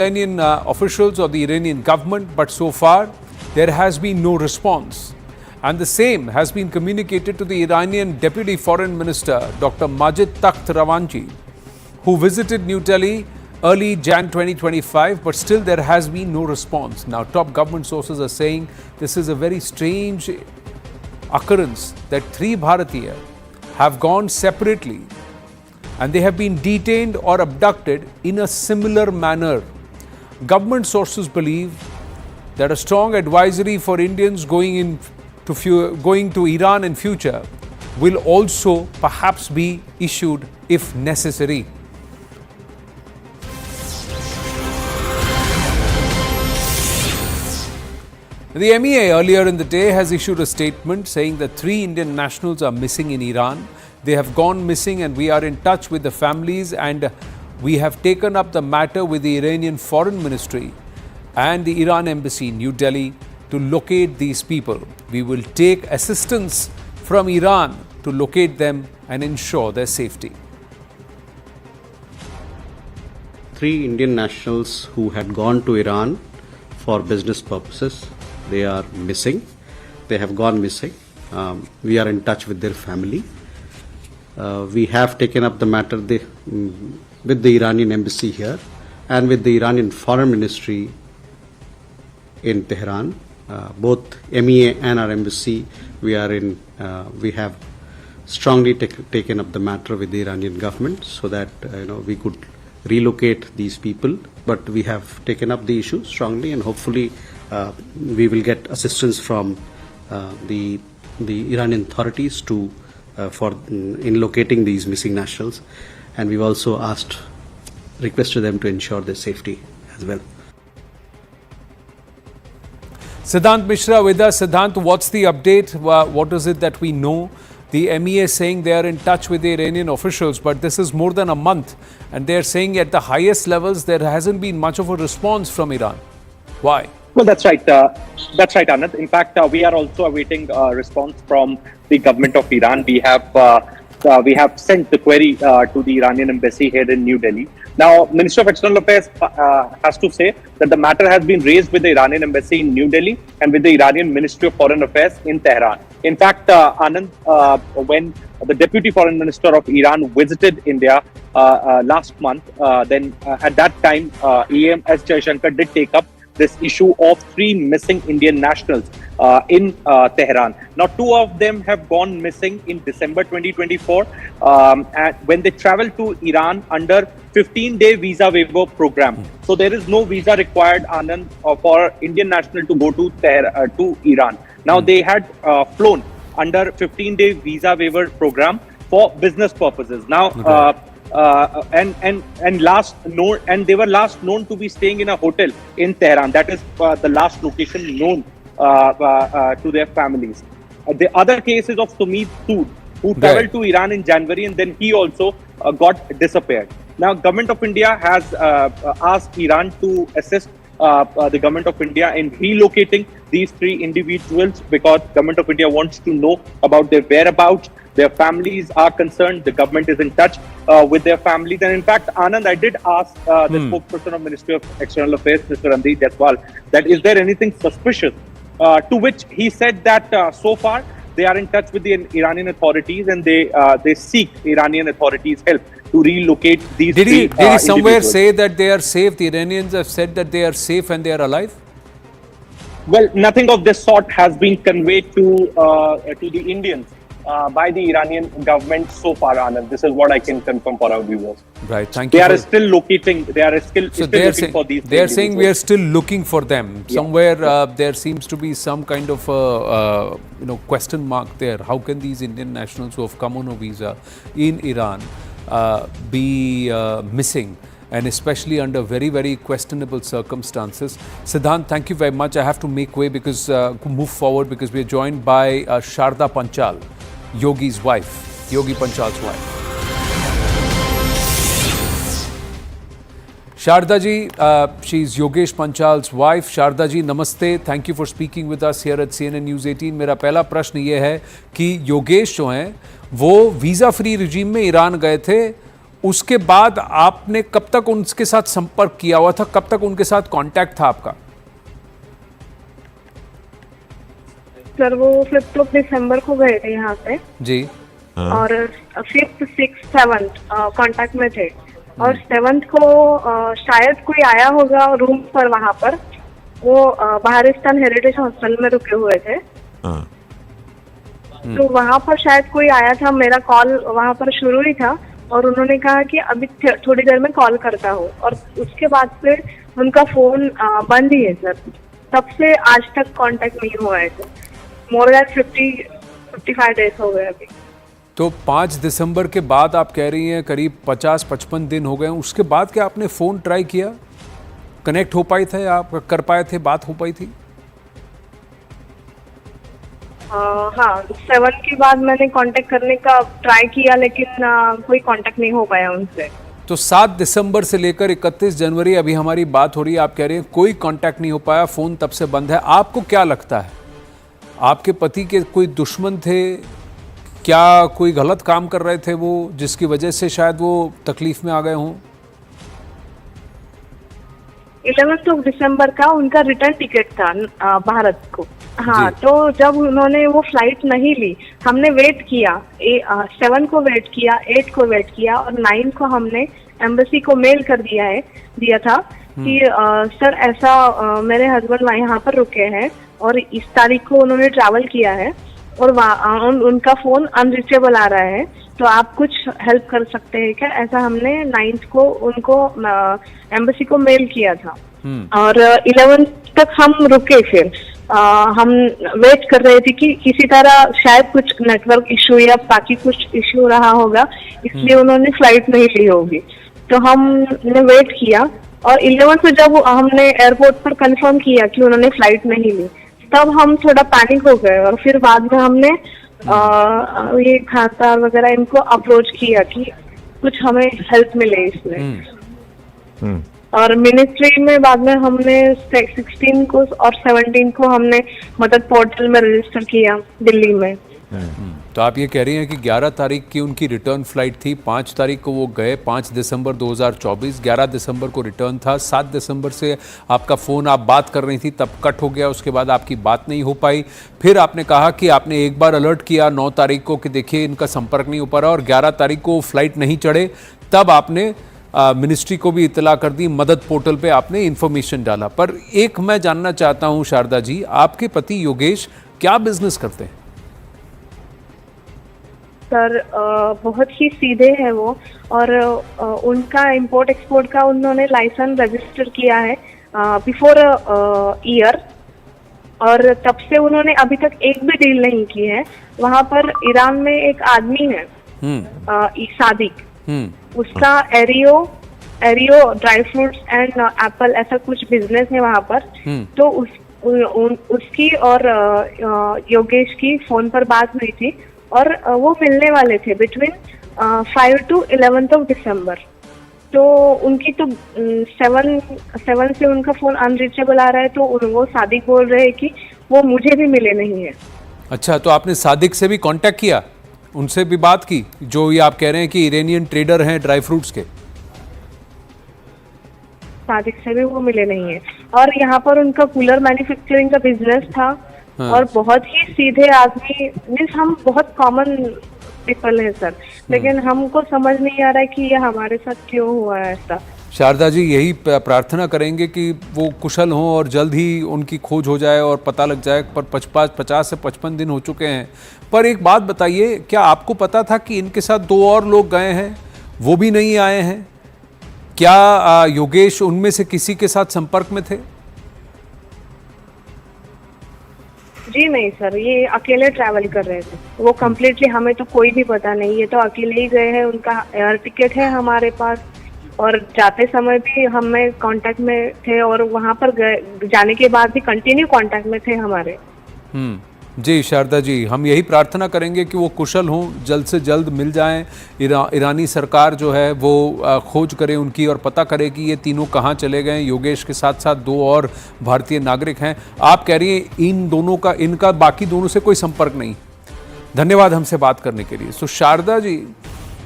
Iranian officials or the Iranian government, but so far there has been no response. And the same has been communicated to the Iranian Deputy Foreign Minister, Dr. Majid Takht Ravanchi, who visited New Delhi early Jan 2025, but still there has been no response. Now, top government sources are saying this is a very strange occurrence that three Bharatiya have gone separately and they have been detained or abducted in a similar manner. Government sources believe that a strong advisory for Indians going to Iran in future will also perhaps be issued if necessary. The MEA earlier in the day has issued a statement saying that three Indian nationals are missing in Iran. They have gone missing and we are in touch with the families, and we have taken up the matter with the Iranian Foreign Ministry and the Iran Embassy in New Delhi to locate these people. We will take assistance from Iran to locate them and ensure their safety. Three Indian nationals who had gone to Iran for business purposes, they are missing. They have gone missing. We are in touch with their family. We have taken up the matter with the Iranian embassy here and with the Iranian Foreign Ministry in Tehran. Both MEA and our embassy, we have strongly taken up the matter with the Iranian government so that we could relocate these people. But we have taken up the issue strongly, and hopefully we will get assistance from the Iranian authorities in locating these missing nationals, and we've also requested them to ensure their safety as well. Siddhant Mishra with us. Siddhant, what's the update? What is it that we know? The MEA saying they are in touch with the Iranian officials, but this is more than a month, and they're saying at the highest levels there hasn't been much of a response from Iran. Why? Well, that's right. That's right, Anand. In fact, we are also awaiting a response from the government of Iran. We have sent the query to the Iranian embassy here in New Delhi. Now, Minister of External Affairs has to say that the matter has been raised with the Iranian embassy in New Delhi and with the Iranian Ministry of Foreign Affairs in Tehran. In fact, Anand, when the Deputy Foreign Minister of Iran visited India last month, then at that time, EM S. Jaishankar did take up this issue of three missing Indian nationals in Tehran. Now, two of them have gone missing in December 2024 when they traveled to Iran under 15-day visa waiver program. So there is no visa required, Anand, for Indian national to go to Iran. Now, they had flown under 15-day visa waiver program for business purposes. Now, and they were last known to be staying in a hotel in Tehran. That is the last location known to their families. The other case is of Sumit Sood, who traveled to Iran in January, and then he also got disappeared. Now, Government of India has asked Iran to assist the Government of India in relocating these three individuals, because Government of India wants to know about their whereabouts. Their families are concerned. The government is in touch with their families. And in fact, Anand, I did ask the spokesperson of Ministry of External Affairs, Mr. Randeep Jaiswal, that is there anything suspicious? To which he said that so far they are in touch with the Iranian authorities, and they seek Iranian authorities' help to relocate these three Did he somewhere say that they are safe? The Iranians have said that they are safe and they are alive? Well, nothing of this sort has been conveyed to the Indians by the Iranian government so far, Anand. This is what I can confirm for our viewers. Right, thank you. They are still locating. They are still looking for these. They are saying we are still looking for them. Yeah. Somewhere there seems to be some kind of question mark there. How can these Indian nationals who have come on a visa in Iran be missing, and especially under very, very questionable circumstances? Siddhant, thank you very much. I have to make way move forward because we are joined by Sharda Panchal, Yogi's wife, Yogi Panchal's wife. Sharda ji, she's Yogesh Panchal's wife. Sharda ji, namaste. Thank you for speaking with us here at CNN News 18. मेरा पहला प्रश्न ये है कि योगेश जो हैं वो visa free regime में ईरान गए थे उसके बाद आपने कब तक उनके साथ संपर्क किया हुआ था, कब तक उनके साथ कांटेक्ट था आपका? सर वो 5 दिसंबर को गए थे यहाँ से जी। और 5th 6th 7th कांटेक्ट में थे और 7th को शायद कोई आया होगा रूम पर, वहाँ पर वो बहारिस्तान हेरिटेज हॉस्टल में रुके हुए थे। तो वहाँ पर शायद कोई आया था, मेरा कॉल वहाँ पर शुरू ही था और उन्होंने कहा कि अभी थोड़ी देर में कॉल करता हूँ, और उसके बाद से उनका फोन बंद ही है सर। तब से आज तक कांटेक्ट नहीं हुआ है सर। मोर देन 55 डेज हो गए अभी। तो 5 दिसंबर के बाद आप कह रही हैं करीब 50-55 दिन हो गए, उसके बाद क्या आपने फ़ोन ट्राई किया? कनेक्ट हो पाए थे आप, कर पाए थे, बात हो पाई थी? हाँ, 7 के बाद मैंने कांटेक्ट करने का ट्राई किया, लेकिन कोई कांटेक्ट नहीं हो पाया उनसे। तो 7 दिसंबर से लेकर 31 जनवरी अभी हमारी बात हो रही है, आप कह रहे हैं कोई कांटेक्ट नहीं हो पाया, फ़ोन तब से बंद है। आपको क्या लगता है, आपके पति के कोई दुश्मन थे क्या? कोई गलत काम कर रहे थे वो, जिसकी वजह से शायद वो तकलीफ में आ गए हों? 11 दिसंबर का उनका रिटर्न टिकट था भारत को। हाँ, तो जब उन्होंने वो फ्लाइट नहीं ली, हमने वेट किया, 7 को वेट किया, 8 को वेट किया और 9 को हमने एम्बेसी को मेल कर दिया था कि सर ऐसा मेरे हस्बैंड यहाँ पर रुके हैं और इस तारीख को उन्होंने ट्रैवल किया है और उनका फोन अनरीचेबल आ रहा है, तो आप कुछ हेल्प कर सकते हैं क्या? ऐसा हमने 9th को उनको एम्बेसी को मेल किया था। और 11 तक हम रुके, फिर हम वेट कर रहे थे कि किसी तरह शायद कुछ नेटवर्क इशू या बाकी कुछ इशू रहा होगा, इसलिए उन्होंने फ्लाइट नहीं ली होगी। तो हमने वेट किया और 11 से जब हमने एयरपोर्ट पर कंफर्म किया कि उन्होंने फ्लाइट नहीं ली, तब हम थोड़ा पैनिक हो गए और फिर बाद में हमने ये खाता वगैरह इनको अप्रोच किया कि कुछ हमें हेल्प मिले इसमें। और मिनिस्ट्री में बाद में हमने 16 को और 17 को हमने मदद पोर्टल में रजिस्टर किया दिल्ली में। तो आप ये कह रही हैं कि 11 तारीख की उनकी रिटर्न फ्लाइट थी, 5 तारीख को वो गए, 5 दिसंबर 2024, 11 दिसंबर को रिटर्न था, 7 दिसंबर से आपका फ़ोन आप बात कर रही थी तब कट हो गया, उसके बाद आपकी बात नहीं हो पाई। फिर आपने कहा कि आपने एक बार अलर्ट किया 9 तारीख को कि देखिए इनका संपर्क नहीं हो पा रहा, और 11 तारीख को फ्लाइट नहीं चढ़े, तब आपने मिनिस्ट्री को भी इतला कर दी, मदद पोर्टल पे आपने इन्फॉर्मेशन डाला। पर एक मैं जानना चाहता हूँ शारदा जी, आपके पति योगेश क्या बिजनेस करते हैं? सर बहुत ही सीधे हैं वो, और उनका इंपोर्ट एक्सपोर्ट का उन्होंने लाइसेंस रजिस्टर किया है बिफोर ईयर, और तब से उन्होंने अभी तक एक भी डील नहीं की है। वहाँ पर ईरान में एक आदमी है सादिक, उसका एरियो ड्राई फ्रूट्स एंड एप्पल ऐसा कुछ बिजनेस है वहाँ पर। तो उसकी और योगेश की फोन पर बात हुई थी और वो मिलने वाले थे बिटवीन 5 to 11 दिसंबर। तो उनकी तो 7 से उनका फोन अनरीचेबल आ रहा है, तो वो सादिक बोल रहे हैं कि वो मुझे भी मिले नहीं है। अच्छा, तो आपने सादिक से भी कांटेक्ट किया, उनसे भी बात की, जो ये आप कह रहे हैं कि इरानियन ट्रेडर हैं ड्राई फ्रूट्स के? सादिक से भी वो मिले नहीं है। और यहाँ पर उनका कूलर मैन्युफैक्चरिंग का बिजनेस था। हाँ। और बहुत ही सीधे आदमी, मीन्स हम बहुत कॉमन पीपल है सर, लेकिन हमको समझ नहीं आ रहा है कि ये हमारे साथ क्यों हुआ है ऐसा। शारदा जी, यही प्रार्थना करेंगे कि वो कुशल हों और जल्द ही उनकी खोज हो जाए और पता लग जाए। पर 50 से 55 दिन हो चुके हैं। पर एक बात बताइए, क्या आपको पता था कि इनके साथ 2 और लोग गए हैं, वो भी नहीं आए हैं? क्या योगेश उनमें से किसी के साथ संपर्क में थे? जी नहीं सर, ये अकेले ट्रैवल कर रहे थे वो कंप्लीटली, हमें तो कोई भी पता नहीं, ये तो अकेले ही गए हैं। उनका एयर टिकट है हमारे पास, और जाते समय भी हमें कांटेक्ट में थे और वहां पर जाने के बाद भी कंटिन्यू कांटेक्ट में थे हमारे। जी शारदा जी, हम यही प्रार्थना करेंगे कि वो कुशल हों, जल्द से जल्द मिल जाएं। ईरानी सरकार जो है वो खोज करे उनकी और पता करे कि ये तीनों कहाँ चले गए। योगेश के साथ साथ 2 और भारतीय नागरिक हैं। आप कह रही हैं इन दोनों का, इनका बाकी दोनों से कोई संपर्क नहीं। धन्यवाद हमसे बात करने के लिए। सो Sharda ji,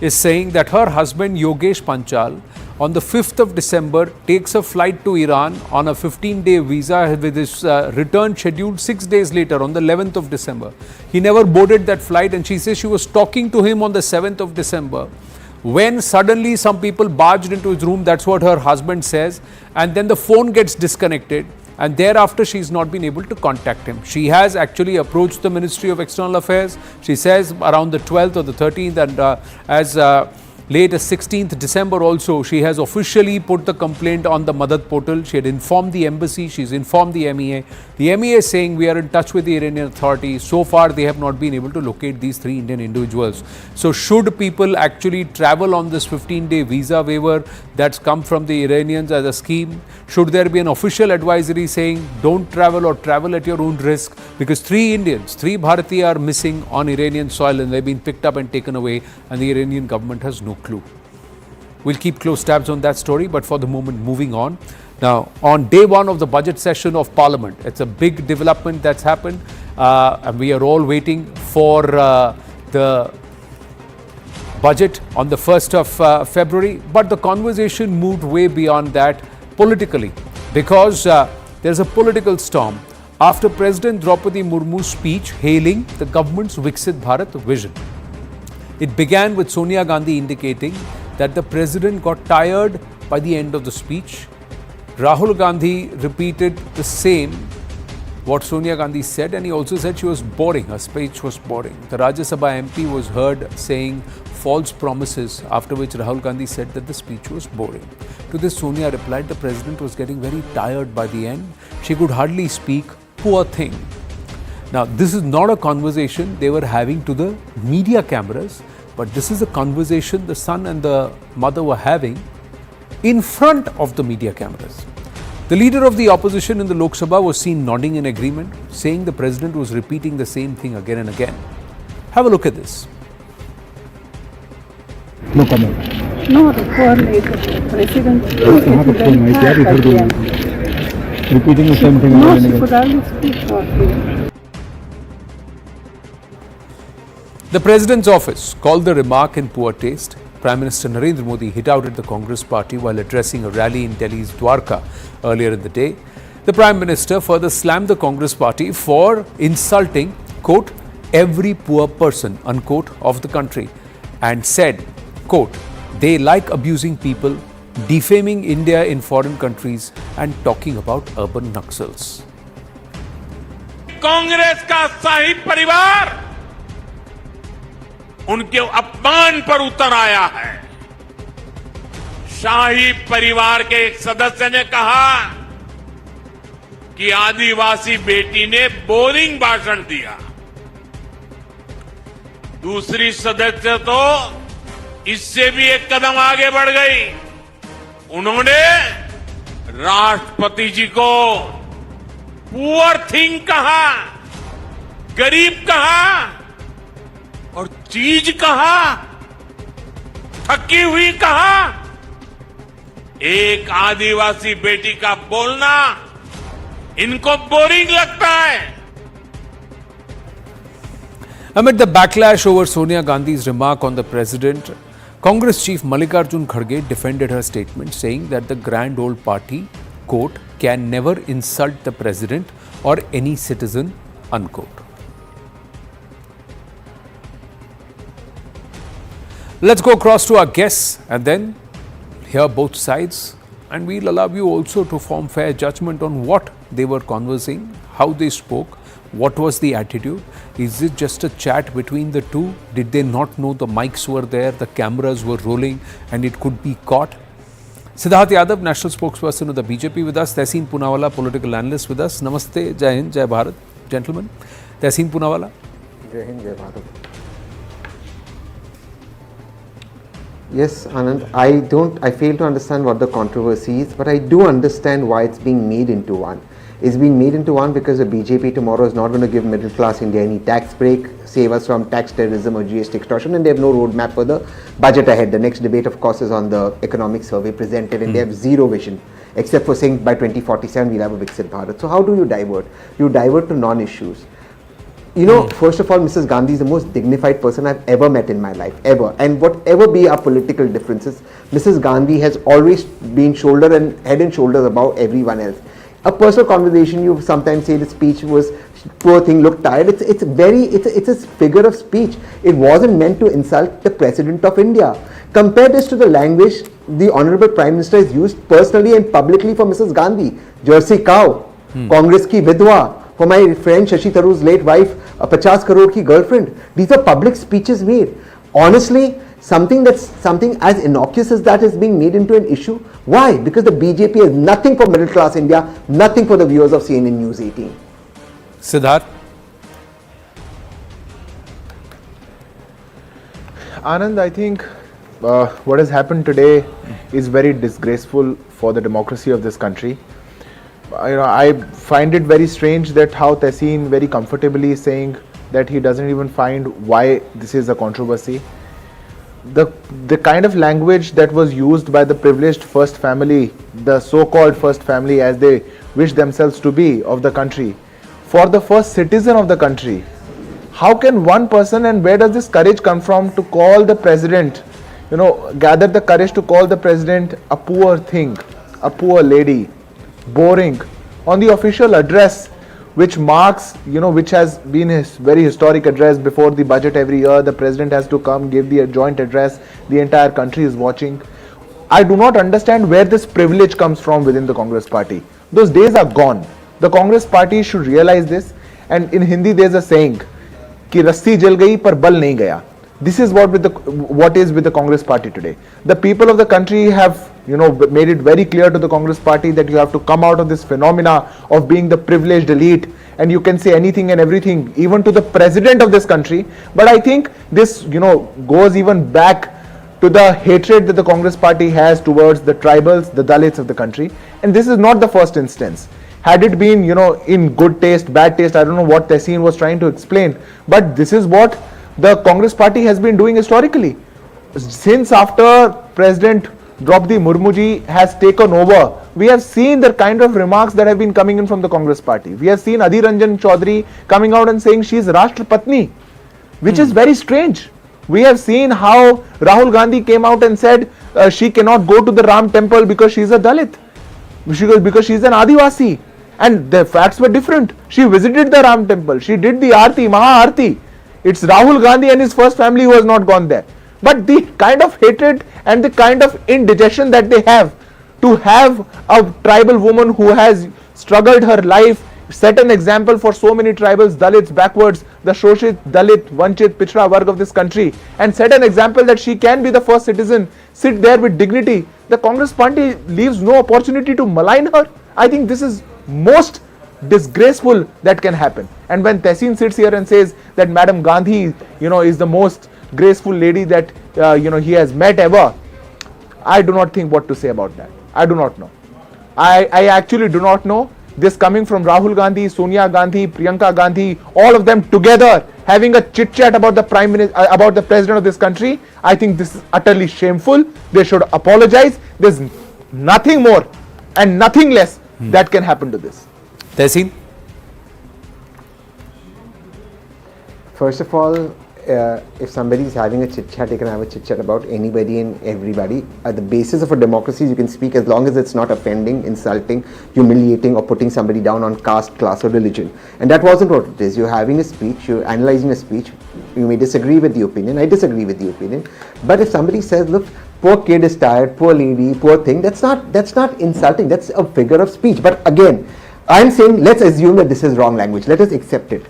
is saying that her husband Yogesh Panchal on the 5th of December takes a flight to Iran on a 15-day visa with his return scheduled 6 days later on the 11th of December. He never boarded that flight, and she says she was talking to him on the 7th of December when suddenly some people barged into his room. That's what her husband says, and then the phone gets disconnected, and thereafter she's not been able to contact him. She has actually approached the Ministry of External Affairs. She says around the 12th or the 13th, and as late as 16th December also, she has officially put the complaint on the Madad portal. She had informed the embassy, she's informed the MEA. The MEA is saying we are in touch with the Iranian authorities. So far, they have not been able to locate these 3 Indian individuals. So should people actually travel on this 15-day visa waiver that's come from the Iranians as a scheme? Should there be an official advisory saying don't travel or travel at your own risk? Because 3 Indians, 3 Bharatiya are missing on Iranian soil, and they've been picked up and taken away, and the Iranian government has no clue. We'll keep close tabs on that story, but for the moment, moving on. Now, on day 1 of the budget session of Parliament, it's a big development that's happened, and we are all waiting for the budget on the 1st of February. But the conversation moved way beyond that politically, because there's a political storm after President Droupadi Murmu's speech hailing the government's Viksit Bharat vision. It began with Sonia Gandhi indicating that the president got tired by the end of the speech. Rahul Gandhi repeated the same, what Sonia Gandhi said, and he also said she was boring, her speech was boring. The Rajya Sabha MP was heard saying false promises, after which Rahul Gandhi said that the speech was boring. To this, Sonia replied the president was getting very tired by the end. She could hardly speak, poor thing. Now, this is not a conversation they were having to the media cameras, but this is a conversation the son and the mother were having in front of the media cameras. The leader of the opposition in the Lok Sabha was seen nodding in agreement, saying the president was repeating the same thing again and again. Have a look at this. No comment. No, the president. Repeating the same thing. No, she could hardly speak for him. The President's office called the remark in poor taste. Prime Minister Narendra Modi hit out at the Congress party while addressing a rally in Delhi's Dwarka earlier in the day. The Prime Minister further slammed the Congress party for insulting, quote, every poor person, unquote, of the country, and said, quote, they like abusing people, defaming India in foreign countries, and talking about urban Naxals. Congress का शाही परिवार उनके अपमान पर उतर आया है। शाही परिवार के एक सदस्य ने कहा कि आदिवासी बेटी ने बोरिंग भाषण दिया। दूसरी सदस्य तो इससे भी एक कदम आगे बढ़ गई। उन्होंने राष्ट्रपति जी को पुअर थिंग कहा, गरीब कहा और चीज कहा, थकी हुई कहा। एक आदिवासी बेटी का बोलना इनको बोरिंग लगता है। Amid the backlash over Sonia Gandhi's remark on the president, Congress chief Mallikarjun Kharge defended her statement, saying that the grand old party, quote, can never insult the president or any citizen, unquote. Let's go across to our guests and then hear both sides, and we'll allow you also to form fair judgment on what they were conversing, how they spoke, what was the attitude. Is it just a chat between the two? Did they not know the mics were there, the cameras were rolling and it could be caught? Siddharth Yadav, national spokesperson of the BJP with us. Tehseen Poonawalla, political analyst with us. Namaste, Jai Hind, Jai Bharat. Gentlemen, Tehseen Poonawalla. Jai Hind, Jai Bharat. Yes, Anand, I fail to understand what the controversy is, but I do understand why it's being made into one. It's being made into one because the BJP tomorrow is not going to give middle class India any tax break, save us from tax terrorism or GST extortion, and they have no roadmap for the budget ahead. The next debate, of course, is on the economic survey presented, and they have zero vision, except for saying by 2047 we'll have a Viksit Bharat. So how do you divert? You divert to non-issues. You know, first of all, Mrs. Gandhi is the most dignified person I've ever met in my life, ever. And whatever be our political differences, Mrs. Gandhi has always been head and shoulders above everyone else. A personal conversation, you sometimes say the speech was, poor thing, looked tired. It's a figure of speech. It wasn't meant to insult the President of India. Compare this to the language the Honorable Prime Minister has used personally and publicly for Mrs. Gandhi. Jersey cow, Congress ki vidwa, for my friend Shashi Tharoor's late wife, a 50 crore ki girlfriend. These are public speeches made. Honestly, something as innocuous as that is being made into an issue. Why? Because the BJP has nothing for middle class India, nothing for the viewers of CNN News 18. Siddharth? Anand, I think what has happened today is very disgraceful for the democracy of this country. I find it very strange that how Tehseen very comfortably is saying that he doesn't even find why this is a controversy. The kind of language that was used by the privileged first family, the so-called first family as they wish themselves to be of the country, for the first citizen of the country, how can one person, and where does this courage come from to call the president, gather the courage to call the president a poor thing, a poor lady, boring, on the official address which marks, which has been a very historic address before the budget every year. The president has to come, give the joint address, the entire country is watching. I do not understand where this privilege comes from within the Congress party. Those days are gone. The Congress party should realize this, and in Hindi there's a saying, ki rassi jal gayi par bal nahi gaya. This is what is with the Congress party today. The people of the country have made it very clear to the Congress party that you have to come out of this phenomena of being the privileged elite, and you can say anything and everything, even to the president of this country. But I think this goes even back to the hatred that the Congress party has towards the tribals, the Dalits of the country. And this is not the first instance. Had it been in good taste, bad taste, I don't know what Tehseen was trying to explain, but this is what the Congress party has been doing historically. Since after President Droupadi Murmu ji has taken over, we have seen the kind of remarks that have been coming in from the Congress party. We have seen Adhir Ranjan Chaudhary coming out and saying she is Rashtrapatni, which is very strange. We have seen how Rahul Gandhi came out and said she cannot go to the Ram temple because she is a Dalit, because she is an Adivasi. And the facts were different. She visited the Ram temple, she did the Aarti, Maha Aarti. It's Rahul Gandhi and his first family who has not gone there. But the kind of hatred and the kind of indigestion that they have to have a tribal woman who has struggled her life, set an example for so many tribals, Dalits, backwards, the Shoshit, Dalit, Vanchit, Pichra Varg of this country, and set an example that she can be the first citizen, sit there with dignity. The Congress party leaves no opportunity to malign her. I think this is most disgraceful that can happen. And when Tehseen sits here and says that Madam Gandhi, is the most graceful lady that he has met ever, I do not think what to say about that. I do not know. I actually do not know. This coming from Rahul Gandhi, Sonia Gandhi, Priyanka Gandhi, all of them together having a chit chat about the Prime Minister, about the President of this country. I think this is utterly shameful. They should apologize. There's nothing more and nothing less that can happen to this. Tehseen? First of all, if somebody is having a chit chat, you can have a chit chat about anybody and everybody. At the basis of a democracy, you can speak as long as it's not offending, insulting, humiliating, or putting somebody down on caste, class, or religion. And that wasn't what it is. You're having a speech, you're analyzing a speech. You may disagree with the opinion. I disagree with the opinion. But if somebody says, look, poor kid is tired, poor lady, poor thing, that's not insulting. That's a figure of speech. But again, I'm saying let's assume that this is wrong language. Let us accept it.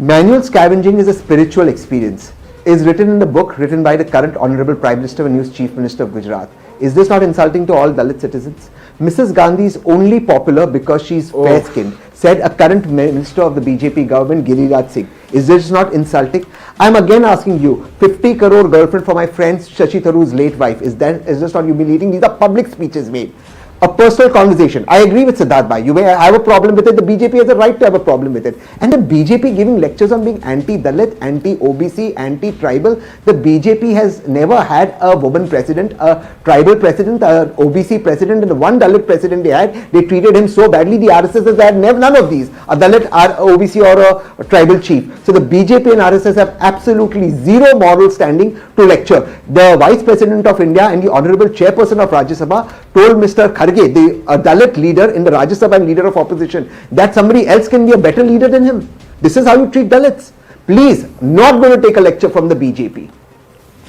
Manual scavenging is a spiritual experience. Is written in the book written by the current Honorable Prime Minister and new Chief Minister of Gujarat. Is this not insulting to all Dalit citizens? Mrs. Gandhi is only popular because she is fair-skinned, said a current Minister of the BJP government, Giriraj Singh. Is this not insulting? I'm again asking you, 50 crore girlfriend for my friend Shashi Tharoor's late wife. Is this not humiliating? These are public speeches made. a personal conversation. I agree with Siddharth Bhai. You may have a problem with it. The BJP has a right to have a problem with it. And the BJP giving lectures on being anti-Dalit, anti-OBC, anti-tribal. The BJP has never had a woman president, a tribal president, a OBC president, and the one Dalit president they had, they treated him so badly. The RSS has had none of these. A Dalit, OBC or a tribal chief. So the BJP and RSS have absolutely zero moral standing to lecture. The Vice President of India and the Honorable Chairperson of Rajya Sabha told Mr. Kharge, the Dalit leader in the Rajya Sabha and leader of opposition, that somebody else can be a better leader than him. This is how you treat Dalits. Please, not going to take a lecture from the BJP.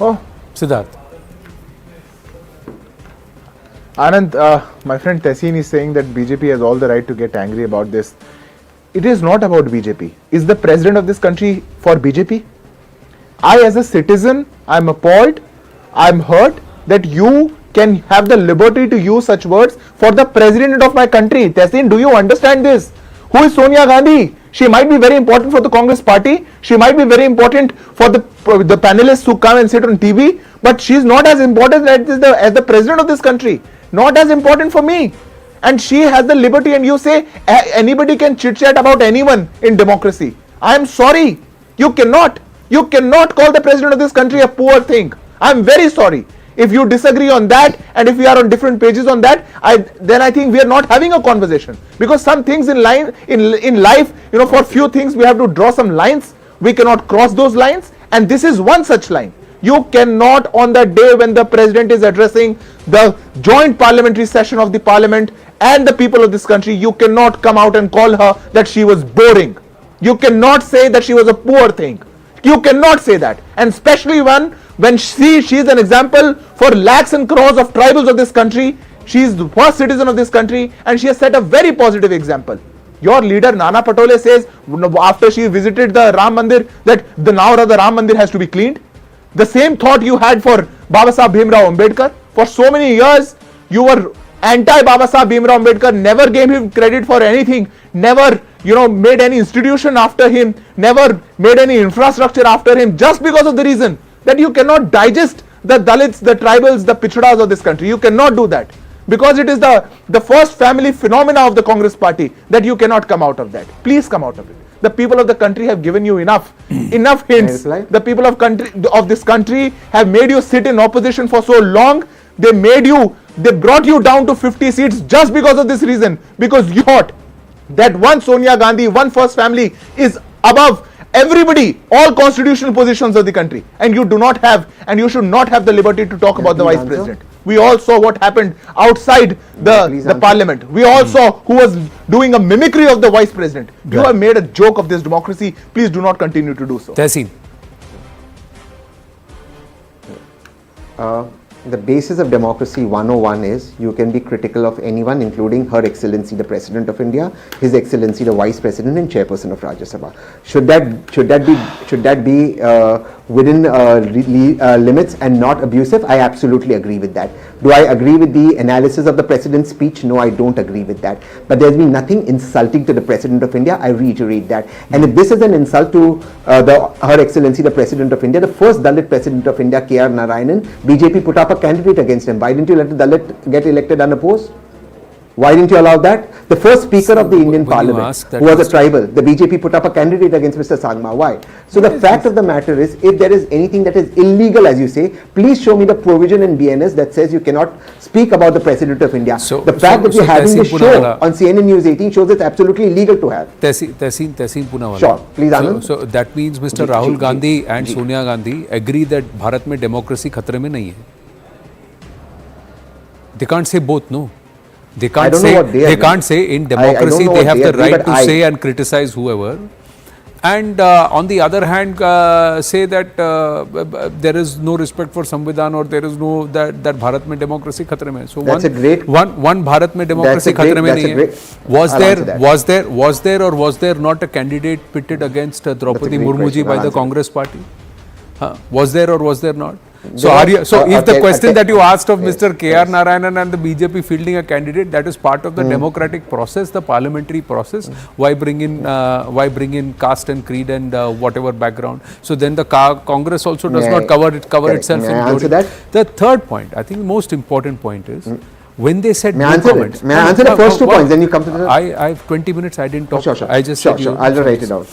Oh, Siddharth. Anand, my friend Tessin is saying that BJP has all the right to get angry about this. It is not about BJP. Is the president of this country for BJP? I, as a citizen, I am appalled, I am hurt that you can have the liberty to use such words for the president of my country. Tessin, do you understand this? Who is Sonia Gandhi? She might be very important for the Congress party. She might be very important for the panelists who come and sit on TV. But she is not as important as the president of this country. Not as important for me. And she has the liberty, and you say anybody can chit chat about anyone in democracy. I am sorry. You cannot call the president of this country a poor thing. I am very sorry. If you disagree on that, and if we are on different pages on that, then I think we are not having a conversation. Because some things in life, for few things we have to draw some lines. We cannot cross those lines, and this is one such line. You cannot, on the day when the president is addressing the joint parliamentary session of the parliament and the people of this country, you cannot come out and call her that she was boring. You cannot say that she was a poor thing. You cannot say that. And especially when she is an example for lakhs and crores of tribals of this country. She is the first citizen of this country, and she has set a very positive example. Your leader Nana Patole says after she visited the Ram Mandir that now the Ram Mandir has to be cleaned. The same thought you had for Baba Saheb Bhimrao Ambedkar. For so many years you were anti Baba Saheb Bhimrao Ambedkar, never gave him credit for anything, never made any institution after him, never made any infrastructure after him, just because of the reason that you cannot digest the Dalits, the tribals, the Pichdas of this country. You cannot do that. Because it is the first family phenomena of the Congress party that you cannot come out of that. Please come out of it. The people of the country have given you enough hints. The people of this country have made you sit in opposition for so long. They brought you down to 50 seats just because of this reason. Because you thought that one Sonia Gandhi, one first family is above everybody, all constitutional positions of the country. And you do not have, and you should not have the liberty to talk about the vice president. We all saw what happened outside the parliament. We all saw who was doing a mimicry of the vice president. You have made a joke of this democracy. Please do not continue to do so. Tessin. The basis of democracy 101 is you can be critical of anyone, including Her Excellency the President of India, His Excellency the Vice President and Chairperson of Rajya Sabha. Should that be within limits and not abusive? I absolutely agree with that. Do I agree with the analysis of the President's speech? No, I don't agree with that. But there's been nothing insulting to the President of India. I reiterate that. And if this is an insult to Her Excellency the President of India, the first Dalit President of India, K.R. Narayanan, BJP put up a candidate against him. Why didn't you let the Dalit get elected unopposed? Why didn't you allow that? The first speaker of the Indian Parliament, who was a tribal, the BJP put up a candidate against Mr. Sangma. Why? So the fact of the matter is, if there is anything that is illegal, as you say, please show me the provision in BNS that says you cannot speak about the President of India. The fact that you're having this show on CNN News 18 shows it's absolutely illegal to have. Tessin Poonawalla. Sure, please Anand. So that means Mr. Rahul Gandhi and Sonia Gandhi agree that Bharat mein democracy khatre mein nahi hai. They can't say both, no. They can't say in democracy they have the right to say and criticize whoever, and on the other hand say that there is no respect for Samvidhan, or there is no that Bharat mein democracy khatre mein. So one Bharat mein democracy khatre mein nahi hai. Was there or was there not a candidate pitted against Droupadi Murmu ji by the Congress party? Was there or was there not? So if the question that you asked of Mr. K.R. Narayanan and the BJP fielding a candidate, that is part of the democratic process, the parliamentary process. Why bring in caste and creed and whatever background? So then the Congress also does not cover itself in glory. The third point, I think the most important point is, When they said May I no answer comments. it? May I answer the first 2 What? points, then you come to the... I have 20 minutes, I didn't talk. Sure, sure. I just sure, said sure. I'll write it down.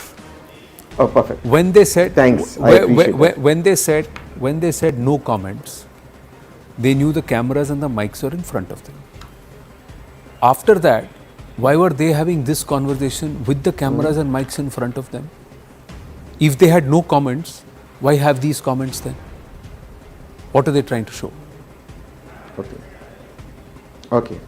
Oh, perfect. When they said... Thanks, I appreciate that. When they said no comments, they knew the cameras and the mics were in front of them. After that, why were they having this conversation with the cameras and mics in front of them? If they had no comments, why have these comments then? What are they trying to show? Okay. Okay.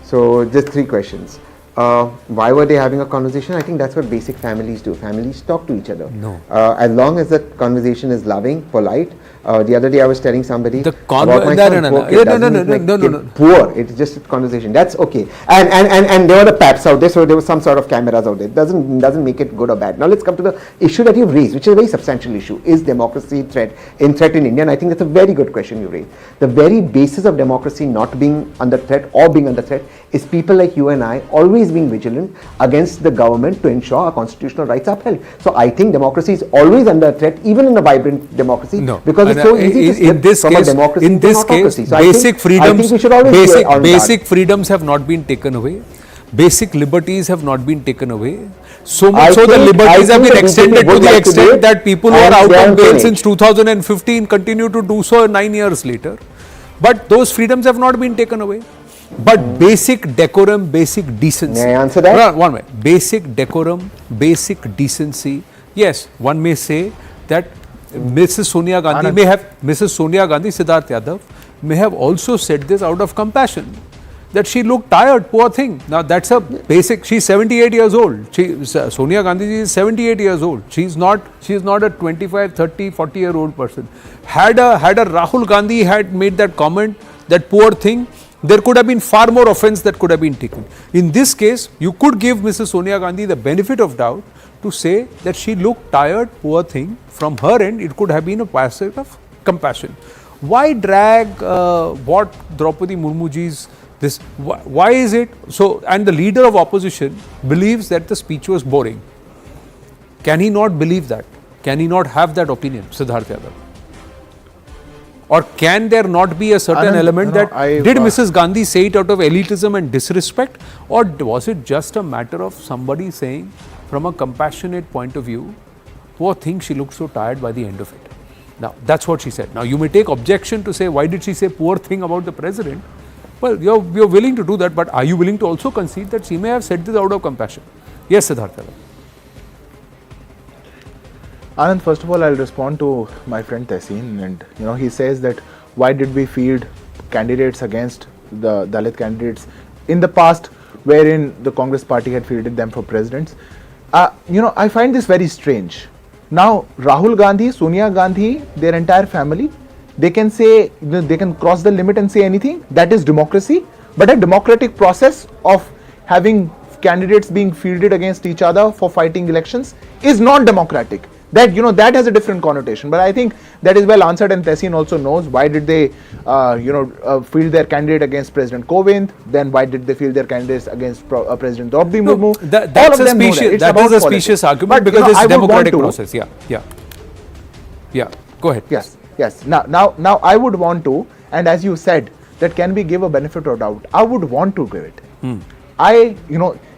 So just 3 questions. Why were they having a conversation? I think that's what basic families do. Families talk to each other. No. As long as the conversation is loving, polite. The other day I was telling somebody The about my son, poor kid, doesn't make my kid poor. It's just a conversation. That's okay. And there were the paps out there, so there was some sort of cameras out there. It doesn't make it good or bad. Now let's come to the issue that you've raised, which is a very substantial issue. Is democracy threat in India? And I think that's a very good question you raised. The very basis of democracy not being under threat or being under threat is people like you and I always being vigilant against the government to ensure our constitutional rights are upheld. So I think democracy is always under threat, even in a vibrant democracy, because it's so easy to slip from a democracy in to this autocracy. case, So basic freedoms, I think we should always be on basic guard. freedoms have not been taken away. Basic liberties have not been taken away. So I much so the think- liberties I have think been the BJP extended to would the like to do extent it, that people who and are out they are on bail doing since it. 2015 continue to do so 9 years later. But those freedoms have not been taken away. But basic decorum, basic decency. May I answer that? One way. Basic decorum, basic decency. Yes, one may say that Mrs. Sonia Gandhi may have, Mrs. Sonia Gandhi, Siddharth Yadav, may have also said this out of compassion. That she looked tired, poor thing. Now that's a basic, she's 78 years old. Sonia Gandhi is 78 years old. She's not a 25, 30, 40-year-old person. Had a Rahul Gandhi had made that comment, that poor thing, there could have been far more offence that could have been taken. In this case, you could give Mrs. Sonia Gandhi the benefit of doubt to say that she looked tired, poor thing. From her end, it could have been a passage of compassion. Why drag what Droupadi Murmuji's this? Why is it so? And the leader of opposition believes that the speech was boring. Can he not believe that? Can he not have that opinion, Siddharth Yadav? Or can there not be a certain Anand, element no, that did Mrs. Gandhi say it out of elitism and disrespect, or was it just a matter of somebody saying from a compassionate point of view, poor thing, she looked so tired by the end of it. Now that's what she said. Now you may take objection to say, why did she say poor thing about the president? Well, you're willing to do that, but are you willing to also concede that she may have said this out of compassion? Yes, Siddharth Yadav. Anand, first of all, I'll respond to my friend Tehseen, and he says that why did we field candidates against the Dalit candidates in the past, wherein the Congress party had fielded them for presidents. I find this very strange. Now, Rahul Gandhi, Sonia Gandhi, their entire family, they can say, they can cross the limit and say anything. That is democracy. But a democratic process of having candidates being fielded against each other for fighting elections is not democratic. That that has a different connotation, but I think that is well answered, and Tehseen also knows why did they field their candidate against President Kovind, then why did they field their candidates against President Droupadi Murmu. That's a specious argument, because it's a democratic process. Yeah, go ahead. Yes. Now I would want to, and as you said, that can we give a benefit of doubt? I would want to give it.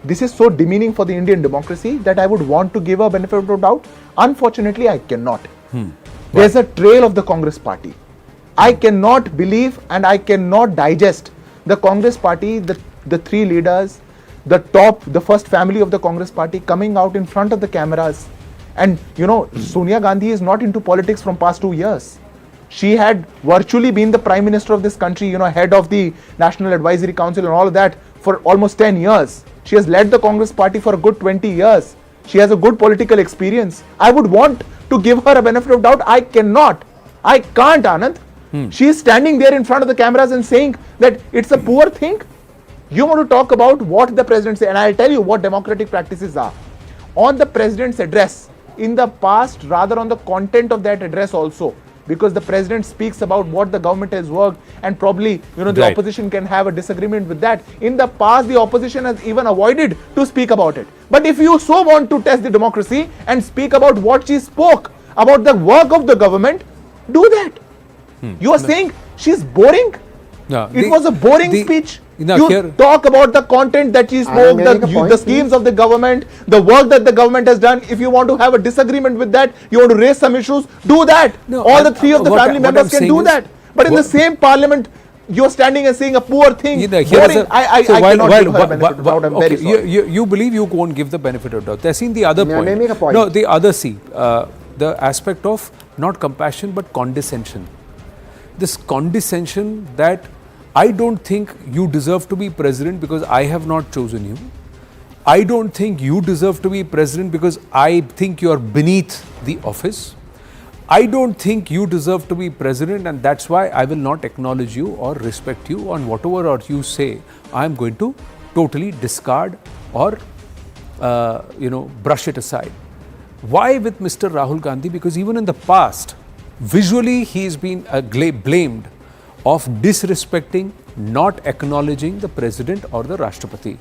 This is so demeaning for the Indian democracy that I would want to give a benefit of doubt. Unfortunately, I cannot. There's a trail of the Congress party. I cannot believe and I cannot digest the Congress party, the 3 leaders, the first family of the Congress party coming out in front of the cameras. And Sonia Gandhi is not into politics from past 2 years. She had virtually been the Prime Minister of this country, head of the National Advisory Council and all of that for almost 10 years. She has led the Congress party for a good 20 years. She has a good political experience. I would want to give her a benefit of doubt. I cannot. I can't, Anand. She is standing there in front of the cameras and saying that it's a poor thing. You want to talk about what the president said, and I'll tell you what democratic practices are. On the president's address, in the past, rather on the content of that address also, because the president speaks about what the government has worked, and probably the opposition can have a disagreement with that. In the past, the opposition has even avoided to speak about it. But if you so want to test the democracy and speak about what she spoke about the work of the government, do that. You are saying she's boring? No, It was a boring speech. Now You here- talk about the content that you spoke, may I make a point, the schemes of the government, the work that the government has done. If you want to have a disagreement with that, you want to raise some issues, do that. No, All I'm- the three of the what family I'm members can saying do is- that. But in the what- same parliament, you're standing and saying a poor thing. You know, boring. I cannot give her a benefit of doubt. I'm very okay, sorry. you believe you won't give the benefit of doubt. There's seen the other May I point. make a point? No, the other the aspect of not compassion but condescension. This condescension that I don't think you deserve to be president because I have not chosen you. I don't think you deserve to be president because I think you are beneath the office. I don't think you deserve to be president, and that's why I will not acknowledge you or respect you on whatever or you say. I am going to totally discard or brush it aside. Why with Mr. Rahul Gandhi? Because even in the past, visually he has been blamed of disrespecting, not acknowledging the president or the Rashtrapati.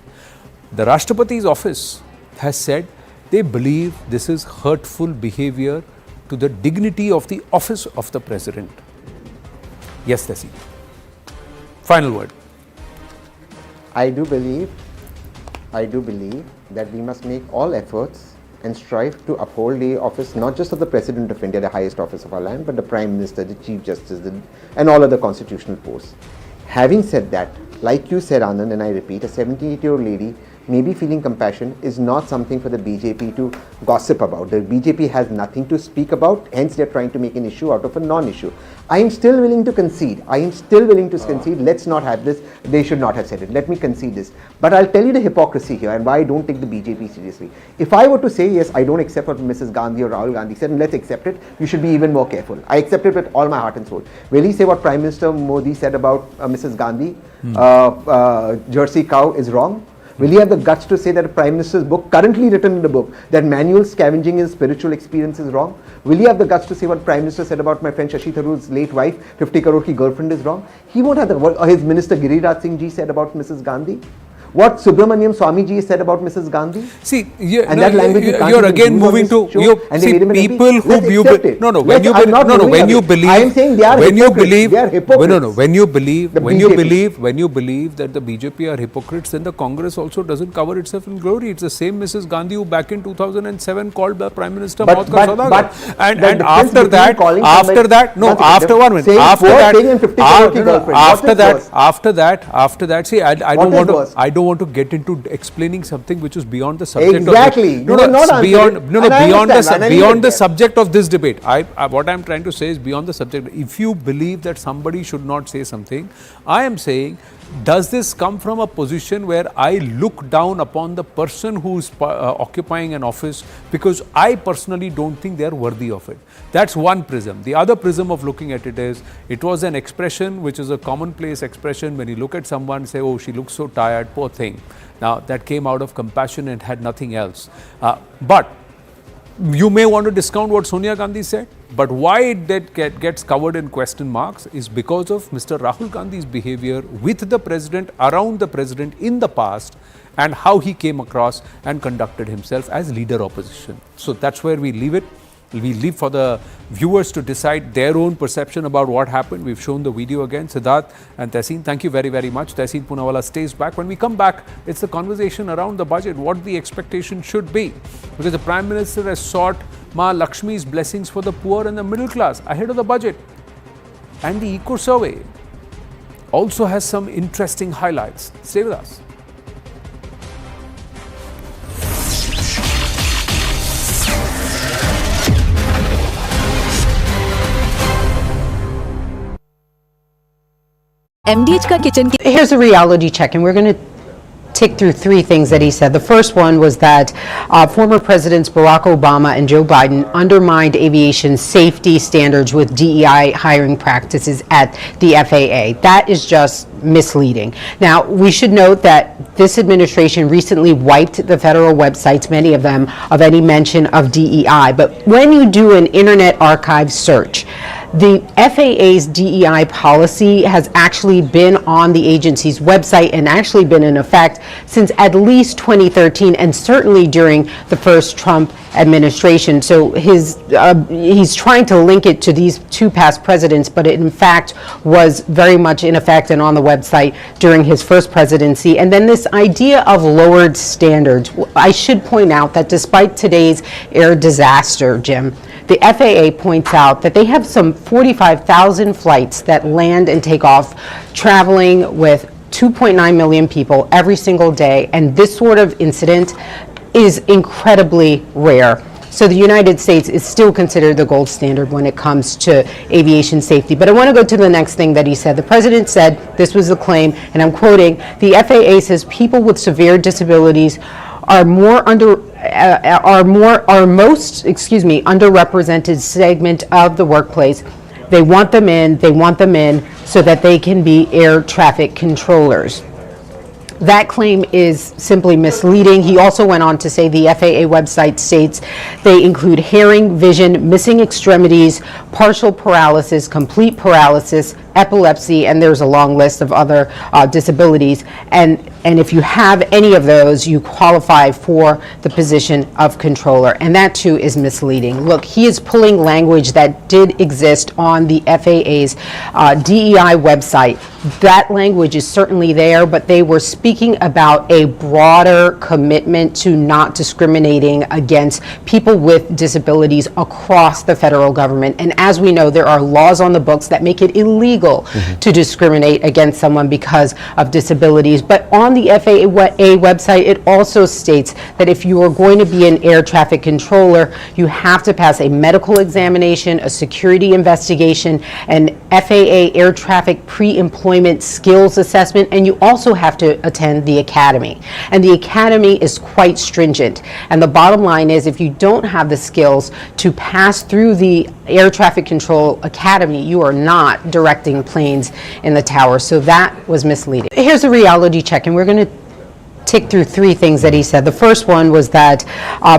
The Rashtrapati's office has said they believe this is hurtful behavior to the dignity of the office of the president. Yes, Tessie. Final word. I do believe that we must make all efforts and strive to uphold the office not just of the President of India, the highest office of our land, but the Prime Minister, the Chief Justice, and all other constitutional posts. Having said that, like you said, Anand, and I repeat, a 78-year-old lady maybe feeling compassion is not something for the BJP to gossip about. The BJP has nothing to speak about, hence they're trying to make an issue out of a non-issue. I am still willing to concede. Concede. Let's not have this. They should not have said it. Let me concede this. But I'll tell you the hypocrisy here and why I don't take the BJP seriously. If I were to say, yes, I don't accept what Mrs. Gandhi or Rahul Gandhi said, and let's accept it, you should be even more careful. I accept it with all my heart and soul. Will he say what Prime Minister Modi said about Mrs. Gandhi, Jersey cow, is wrong? Will he have the guts to say that a Prime Minister's book, currently written in the book, that manual scavenging his spiritual experience is wrong? Will he have the guts to say what Prime Minister said about my friend Shashi Tharoor's late wife, 50 crore ki girlfriend is wrong? He won't have the, or his Minister Giriraj Singh ji said about Mrs. Gandhi? What Subramaniam Swami ji said about Mrs. Gandhi? See, that language you can't you're even again use on moving this to show, and they made him an MP. people who Let's you accept it. no no Let's- when you I'm not no no moving when you away. believe I am saying they are when you hypocrites. believe They are hypocrites. no when you believe The when you BJP. believe that the BJP are hypocrites, then the Congress also doesn't cover itself in glory. It's the same Mrs. Gandhi who back in 2007 called the Prime Minister But- Maut ka but- Saudagar. but and the and difference after between that calling somebody- no One second, after one minute saying after poor that thing and 50 crore ki girlfriend. What is worse? after that see I What don't is want worse? to I don't want to get into explaining something which is beyond the subject Exactly. of You will not answer beyond it. no And I beyond understand, and I beyond leave the it there. subject of this debate. What I'm trying to say is beyond the subject. If you believe that somebody should not say something, I am saying, does this come from a position where I look down upon the person who's occupying an office because I personally don't think they are worthy of it? That's one prism. The other prism of looking at it is, it was an expression which is a commonplace expression when you look at someone, say, oh, she looks so tired, poor thing. Now, that came out of compassion and had nothing else. But you may want to discount what Sonia Gandhi said, but why that gets covered in question marks is because of Mr. Rahul Gandhi's behavior with the president, around the president in the past, and how he came across and conducted himself as leader opposition. So that's where we leave it. We leave for the viewers to decide their own perception about what happened. We've shown the video again. Siddharth and Tehseen, thank you very, very much. Tehseen Poonawalla stays back. When we come back, it's the conversation around the budget, what the expectation should be. Because the Prime Minister has sought Ma Lakshmi's blessings for the poor and the middle class ahead of the budget. And the Eco Survey also has some interesting highlights. Stay with us. MDH का kitchen की Here's a reality check, and we're going to tick through three things that he said. The first one was that former Presidents Barack Obama and Joe Biden undermined aviation safety standards with DEI hiring practices at the FAA. That is just misleading. Now, we should note that this administration recently wiped the federal websites, many of them, of any mention of DEI. But when you do an Internet Archive search, The FAA's DEI policy has actually been on the agency's website and actually been in effect since at least 2013, and certainly during the first Trump administration. So he's trying to link it to these two past presidents, but it in fact was very much in effect and on the website during his first presidency. And then this idea of lowered standards. I should point out that despite today's air disaster, Jim, the FAA points out that they have some 45,000 flights that land and take off, traveling with 2.9 million people every single day, and this sort of incident is incredibly rare. So the United States is still considered the gold standard when it comes to aviation safety. But I want to go to the next thing that he said. The president said, this was the claim, and I'm quoting, the FAA says people with severe disabilities are most underrepresented segment of the workplace. They want them in so that they can be air traffic controllers. That claim is simply misleading. He also went on to say the FAA website states they include hearing, vision, missing extremities, partial paralysis, complete paralysis, epilepsy, and there's a long list of other disabilities. And if you have any of those, you qualify for the position of controller. And that too is misleading. Look, he is pulling language that did exist on the FAA's DEI website. That language is certainly there, but they were speaking about a broader commitment to not discriminating against people with disabilities across the federal government. And as we know, there are laws on the books that make it illegal to discriminate against someone because of disabilities. But on the FAA website, it also states that if you are going to be an air traffic controller, you have to pass a medical examination, a security investigation, an FAA air traffic pre-employment skills assessment, and you also have to attend the academy. And the academy is quite stringent. And the bottom line is, if you don't have the skills to pass through the air traffic control academy, you are not directing planes in the tower. So that was misleading. Here's a reality check, and we're going to tick through three things that he said. The first one was that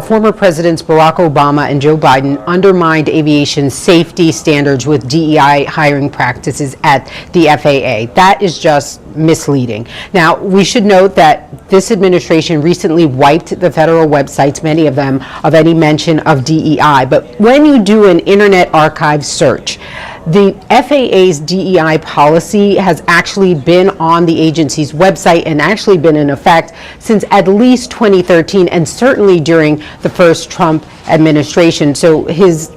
former Presidents Barack Obama and Joe Biden undermined aviation safety standards with DEI hiring practices at the FAA. That is just misleading. Now, we should note that this administration recently wiped the federal websites, many of them, of any mention of DEI. But when you do an Internet Archive search, the FAA's DEI policy has actually been on the agency's website and actually been in effect since at least 2013, and certainly during the first Trump administration. So he's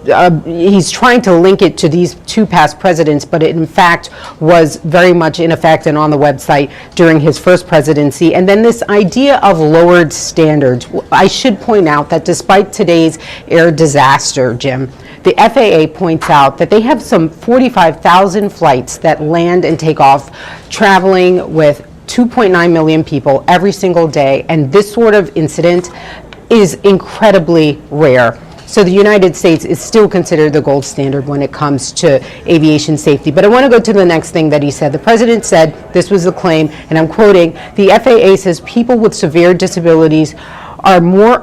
trying to link it to these two past presidents, but it in fact was very much in effect and on the website during his first presidency. And then this idea of lowered standards. I should point out that despite today's air disaster, Jim, the FAA points out that they have some 45,000 flights that land and take off, traveling with 2.9 million people every single day, and this sort of incident is incredibly rare. So the United States is still considered the gold standard when it comes to aviation safety. But I want to go to the next thing that he said. The president said, this was the claim, and I'm quoting, the FAA says people with severe disabilities are most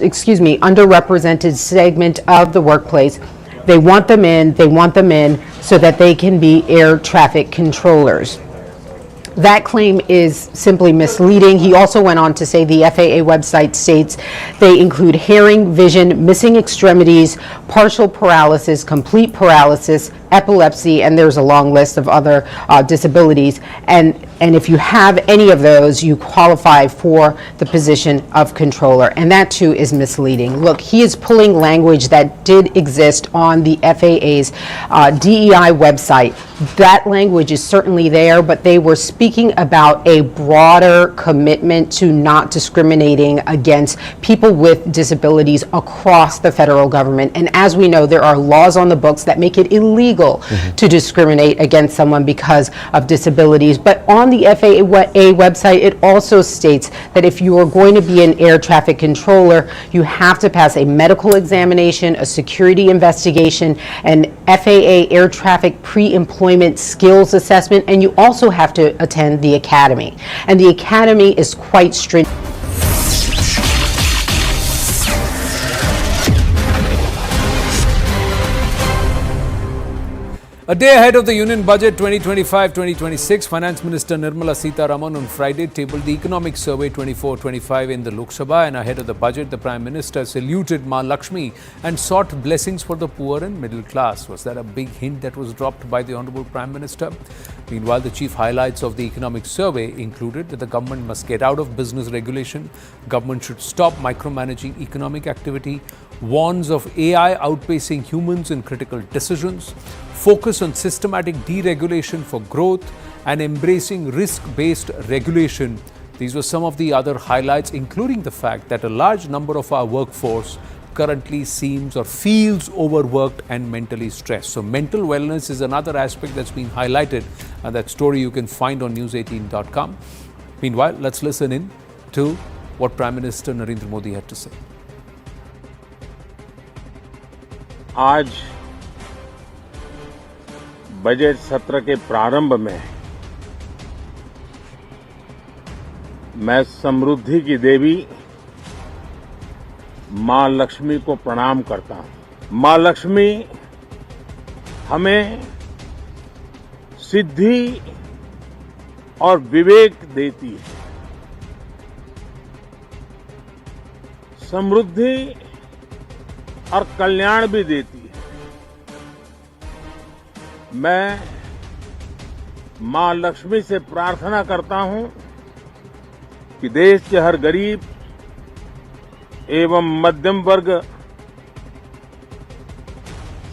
underrepresented segment of the workplace. They want them in so that they can be air traffic controllers. That claim is simply misleading. He also went on to say the FAA website states they include hearing, vision, missing extremities, partial paralysis, complete paralysis, epilepsy, and there's a long list of other disabilities. And if you have any of those, you qualify for the position of controller. And that too is misleading. Look, he is pulling language that did exist on the FAA's DEI website. That language is certainly there, but they were speaking about a broader commitment to not discriminating against people with disabilities across the federal government. And as we know, there are laws on the books that make it illegal to discriminate against someone because of disabilities. But on the FAA website, it also states that if you are going to be an air traffic controller, you have to pass a medical examination, a security investigation, an FAA air traffic pre-employment skills assessment, and you also have to attend the academy. And the academy is quite stringent. A day ahead of the Union Budget 2025-2026, Finance Minister Nirmala Sitharaman on Friday tabled the Economic Survey 24-25 in the Lok Sabha, and ahead of the budget, the Prime Minister saluted Ma Lakshmi and sought blessings for the poor and middle class. Was that a big hint that was dropped by the Honourable Prime Minister? Meanwhile, the chief highlights of the Economic Survey included that the government must get out of business regulation, government should stop micromanaging economic activity, warns of AI outpacing humans in critical decisions, focus on systematic deregulation for growth, and embracing risk-based regulation. These were some of the other highlights, including the fact that a large number of our workforce currently seems or feels overworked and mentally stressed. So mental wellness is another aspect that's been highlighted, and that story you can find on news18.com. Meanwhile, let's listen in to what Prime Minister Narendra Modi had to say. आज budget सत्र के प्रारंभ में मैं समृद्धि की देवी मां लक्ष्मी को प्रणाम करता हूं। मां लक्ष्मी हमें सिद्धि और विवेक देती है, समृद्धि और कल्याण भी देती है। मैं मां लक्ष्मी से प्रार्थना करता हूं कि देश के हर गरीब एवं मध्यम वर्ग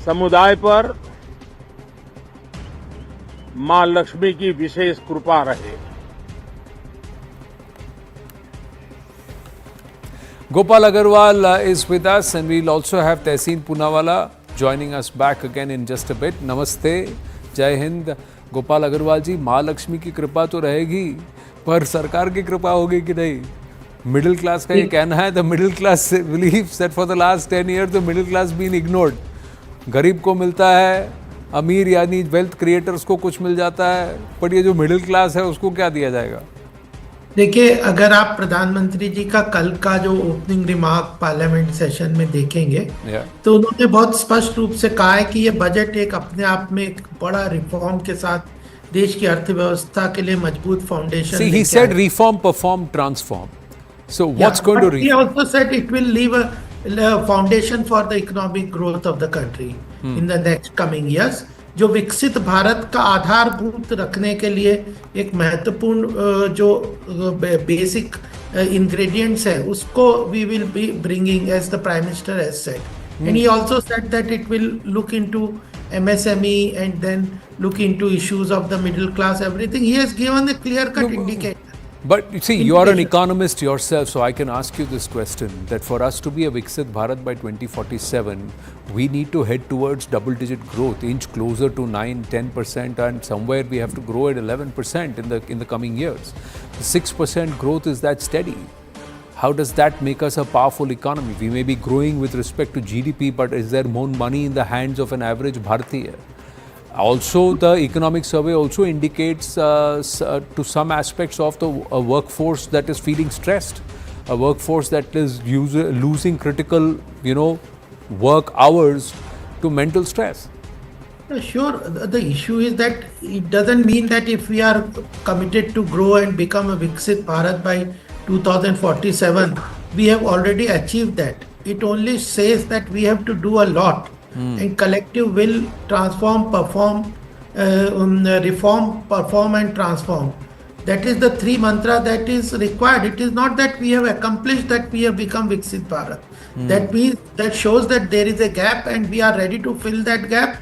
समुदाय पर मां लक्ष्मी की विशेष कृपा रहे। Gopal Agarwal is with us, and we'll also have Tehseen Poonawala joining us back again in just a bit. Namaste, Jai Hind. Gopal Agarwal ji, माँ लक्ष्मी की कृपा तो रहेगी, पर सरकार की कृपा होगी कि नहीं? मिडिल क्लास का ये कहना है, the middle class believes that for the last 10 years the middle class been ignored. गरीब को मिलता है, अमीर यानी वेल्थ क्रिएटर्स को कुछ मिल जाता है, पर ये जो मिडिल क्लास है उसको क्या दिया जाएगा? देखिए, अगर आप प्रधानमंत्री जी का कल का जो ओपनिंग रिमार्क पार्लियामेंट सेशन में देखेंगे तो उन्होंने बहुत स्पष्ट रूप से कहा है कि ये बजट एक अपने आप में एक बड़ा रिफॉर्म के साथ देश की अर्थव्यवस्था के लिए मजबूत foundation. See, he said reform, perform, transform. So what's going to reform? He also said it will leave a foundation for the economic growth of the country in the next coming years. जो विकसित भारत का आधारभूत रखने के लिए एक महत्वपूर्ण जो बेसिक ingredients है उसको we will be bringing, as the Prime Minister has said. And he also said that it will look into MSME and then look into issues of the middle class, everything. He has given a clear-cut indication. But you see, you are an economist yourself, so I can ask you this question, that for us to be a Viksit Bharat by 2047, we need to head towards double-digit growth, inch closer to 9-10%, and somewhere we have to grow at 11% in the coming years. 6% growth is that steady. How does that make us a powerful economy? We may be growing with respect to GDP, but is there more money in the hands of an average Bharatiya? Also, the economic survey also indicates to some aspects of the workforce that is feeling stressed, a workforce that is losing critical, work hours to mental stress. Sure, the issue is that it doesn't mean that if we are committed to grow and become a Viksit Bharat by 2047, we have already achieved that. It only says that we have to do a lot. And collective will transform, perform, reform, perform and transform. That is the three mantra that is required. It is not that we have accomplished that we have become Viksit Bharat. That means that shows that there is a gap and we are ready to fill that gap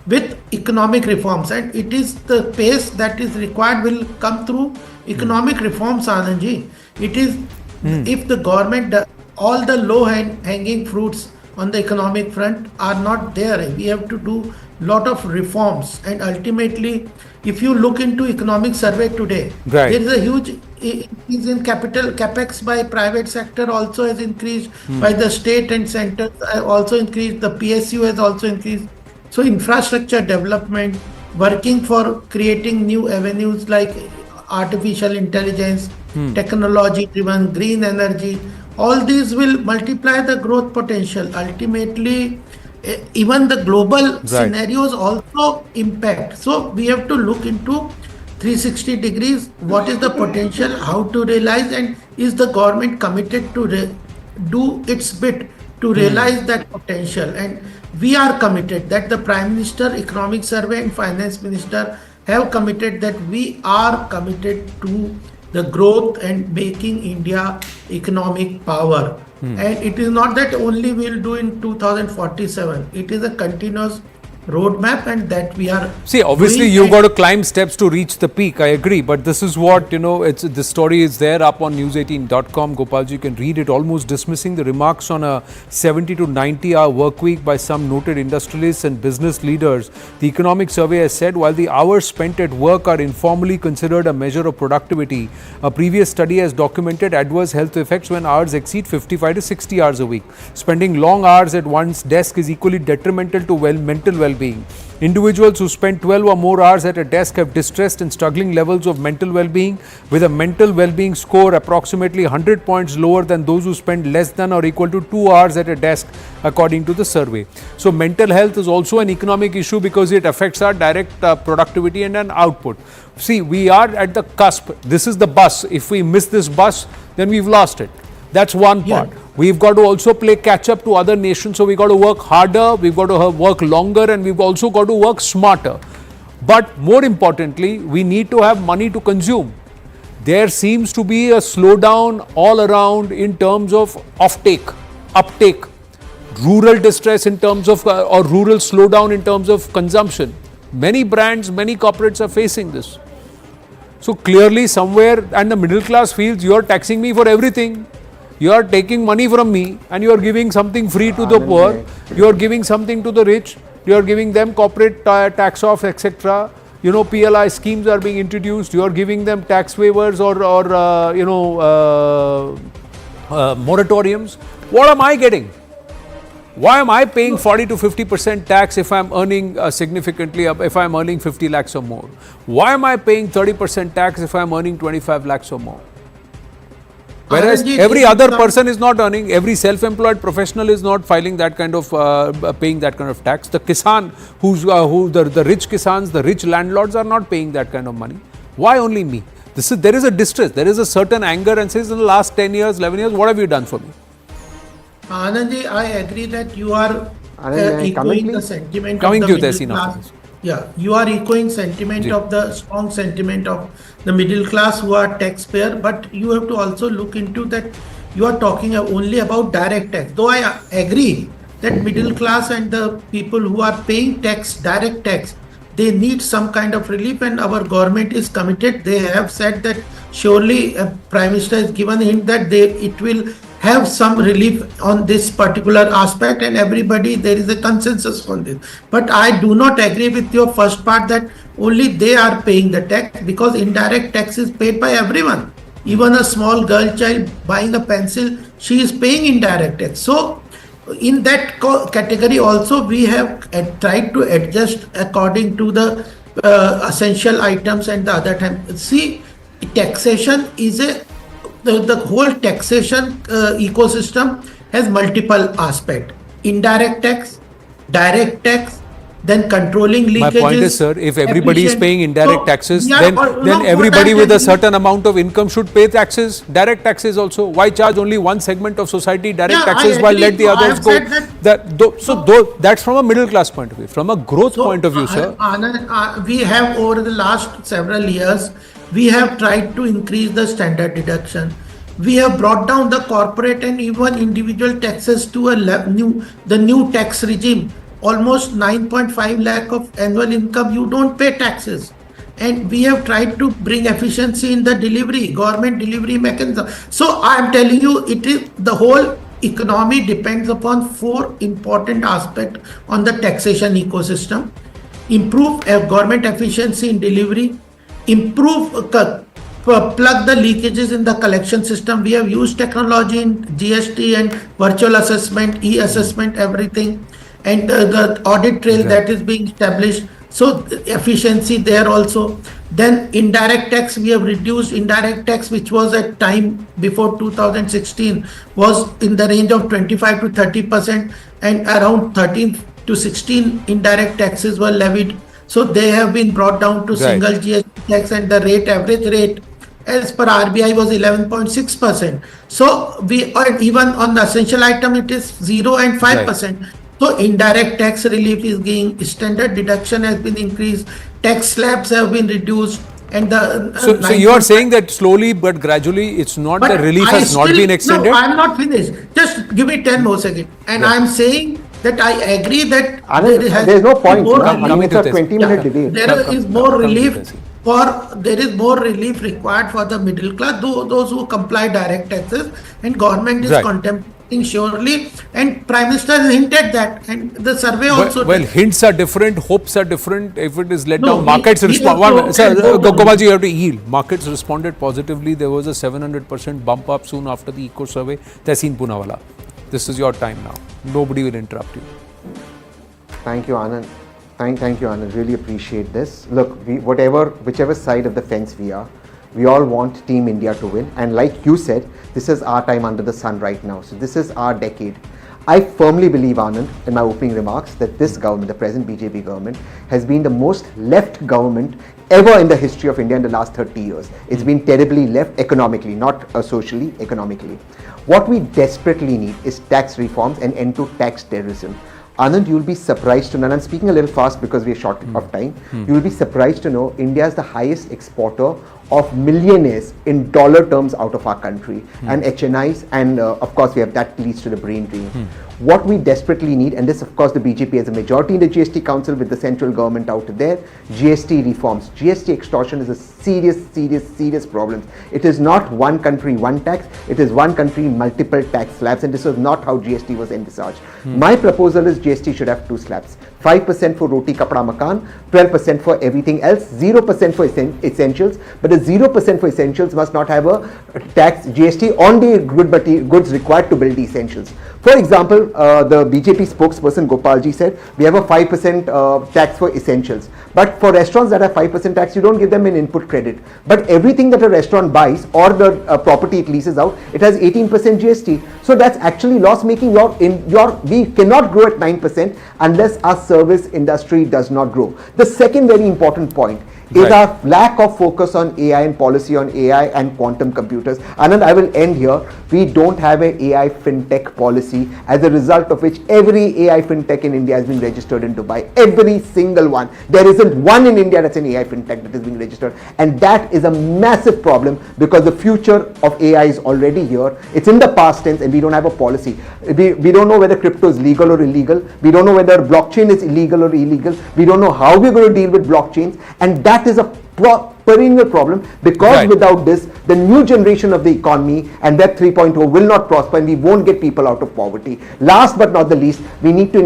with economic reforms. And it is the pace that is required will come through economic reforms, Anandji. It is if the government, all the low-hanging fruits on the economic front are not there. We have to do lot of reforms, and ultimately if you look into economic survey today, there is a huge increase in capital capex by private sector, also has increased by the state and center, also increased, the PSU has also increased. So infrastructure development, working for creating new avenues like artificial intelligence, technology driven, green energy, all these will multiply the growth potential. Ultimately, even the global scenarios also impact. So we have to look into 360 degrees, what is the potential, how to realize, and is the government committed to do its bit to realize that potential. And we are committed, that the Prime Minister, Economic Survey and Finance Minister have committed that we are committed to the growth and making India economic power. And it is not that only we'll do in 2047. It is a continuous roadmap, and that we are obviously you've got to climb steps to reach the peak. I agree, but this is what, it's the story is there up on news18.com. Gopalji, you can read it, almost dismissing the remarks on a 70 to 90 hour work week by some noted industrialists and business leaders. The economic survey has said while the hours spent at work are informally considered a measure of productivity, a previous study has documented adverse health effects when hours exceed 55 to 60 hours a week. Spending long hours at one's desk is equally detrimental to mental well-being. Individuals who spend 12 or more hours at a desk have distressed and struggling levels of mental well-being, with a mental well-being score approximately 100 points lower than those who spend less than or equal to 2 hours at a desk, according to the survey. So mental health is also an economic issue because it affects our direct productivity and an output. See, we are at the cusp. This is the bus. If we miss this bus, then we've lost it. That's one part. We've got to also play catch up to other nations. So we've got to work harder, we've got to work longer, and we've also got to work smarter. But more importantly, we need to have money to consume. There seems to be a slowdown all around in terms of uptake, rural distress in terms of, or rural slowdown in terms of consumption. Many brands, many corporates are facing this. So clearly somewhere, and the middle class feels you are taxing me for everything. You are taking money from me and you are giving something free to the poor. You are giving something to the rich. You are giving them corporate tax off, etc. PLI schemes are being introduced. You are giving them tax waivers or moratoriums. What am I getting? Why am I paying 40 to 50% tax if I am earning significantly, if I am earning 50 lakhs or more? Why am I paying 30% tax if I am earning 25 lakhs or more? Whereas every other person is not earning, every self-employed professional is not filing that kind of, paying that kind of tax. The Kisan, the rich Kisans, the rich landlords are not paying that kind of money. Why only me? There is a distress, there is a certain anger, and says in the last 10 years, 11 years, what have you done for me? Anandji, I agree that you are echoing the sentiment Coming of to the middle class. Yeah, you are echoing sentiment of the strong sentiment of the middle class who are taxpayer, but you have to also look into that. You are talking only about direct tax. Though I agree that middle class and the people who are paying tax, direct tax, they need some kind of relief, and our government is committed. They have said that surely Prime Minister has given a hint that it will have some relief on this particular aspect, and everybody, there is a consensus on this. But I do not agree with your first part that only they are paying the tax, because indirect tax is paid by everyone. Even a small girl child buying a pencil, she is paying indirect tax. So in that category also, we have tried to adjust according to the essential items and the other time. See, taxation is the whole taxation ecosystem has multiple aspects. Indirect tax, direct tax, then controlling leakages. My point is, sir, if everybody is paying indirect taxes, then everybody with a certain amount of income should pay taxes, direct taxes also. Why charge only one segment of society direct taxes while let the others go? That's from a middle class point of view. From a growth point of view, sir. Anand, we have over the last several years, we have tried to increase the standard deduction. We have brought down the corporate and even individual taxes to the new tax regime. Almost 9.5 lakh of annual income, you don't pay taxes. And we have tried to bring efficiency in the government delivery mechanism. So I am telling you, it is the whole economy depends upon 4 important aspects on the taxation ecosystem. Improve government efficiency in delivery, plug the leakages in the collection system. We have used technology in GST and virtual assessment, e-assessment, everything, and the audit trail that is being established. So efficiency there also. Then indirect tax, we have reduced indirect tax, which was at time before 2016 was in the range of 25 to 30%, and around 13 to 16 indirect taxes were levied. So they have been brought down to single GST tax, and the average rate as per RBI was 11.6%. So we are even on the essential item, it is 0 and 5%. So indirect tax relief is being, standard deduction has been increased, tax slabs have been reduced, and the so you are saying that slowly but gradually it's not, the relief has not been extended? No, I'm not finished. Just give me 10 more seconds. And I'm saying that I agree that there's no point. It's a 20-minute debate. There is more relief required for the middle class, those who comply direct taxes, and government is contemplating surely, and Prime Minister has hinted that, and the survey also. Well, hints are different, hopes are different. If it is let down, markets respond. Gopalji, you have to yield. Markets responded positively. There was a 700% bump up soon after the eco survey. Tehseen Poonawala, this is your time now. Nobody will interrupt you. Thank you, Anand. Thank you, Anand. Really appreciate this. Look, whichever side of the fence we are, we all want Team India to win. And like you said, this is our time under the sun right now. So this is our decade. I firmly believe, Anand, in my opening remarks, that this government, the present BJP government, has been the most left government ever in the history of India in the last 30 years. It's been terribly left economically, not socially, economically. What we desperately need is tax reforms and end to tax terrorism. Anand, you will be surprised to know, and I'm speaking a little fast because we are short of time, you will be surprised to know India is the highest exporter of millionaires in dollar terms out of our country, and HNIs, and of course we have that leads to the brain drain. What we desperately need, and this of course the BJP has a majority in the GST council with the central government out there, GST reforms. GST extortion is a serious problem. It is not one country, one tax, it is one country, multiple tax slabs, and this was not how GST was envisaged. My proposal is GST should have two slabs. 5% for roti, kapda, makan, 12% for everything else, 0% for essentials, but the 0% for essentials must not have a tax GST on the goods required to build the essentials. For example, the BJP spokesperson Gopalji said we have a 5% tax for essentials, but for restaurants that have 5% tax, you don't give them an input credit. But everything that a restaurant buys or the property it leases out, it has 18% GST. So that's actually loss making. We cannot grow at 9% unless our service industry does not grow. The second very important point is our lack of focus on AI and policy on AI and quantum computers. Anand, I will end here. We don't have an AI fintech policy, as a result of which every AI fintech in India has been registered in Dubai. Every single one. There isn't one in India that's an AI fintech that is being registered. And that is a massive problem because the future of AI is already here. It's in the past tense and we don't have a policy. We don't know whether crypto is legal or illegal. We don't know whether blockchain is illegal or illegal. We don't know how we're going to deal with blockchains. And that is a perennial problem, because without this, the new generation of the economy and Web 3.0 will not prosper, and we won't get people out of poverty. Last but not the least, we need to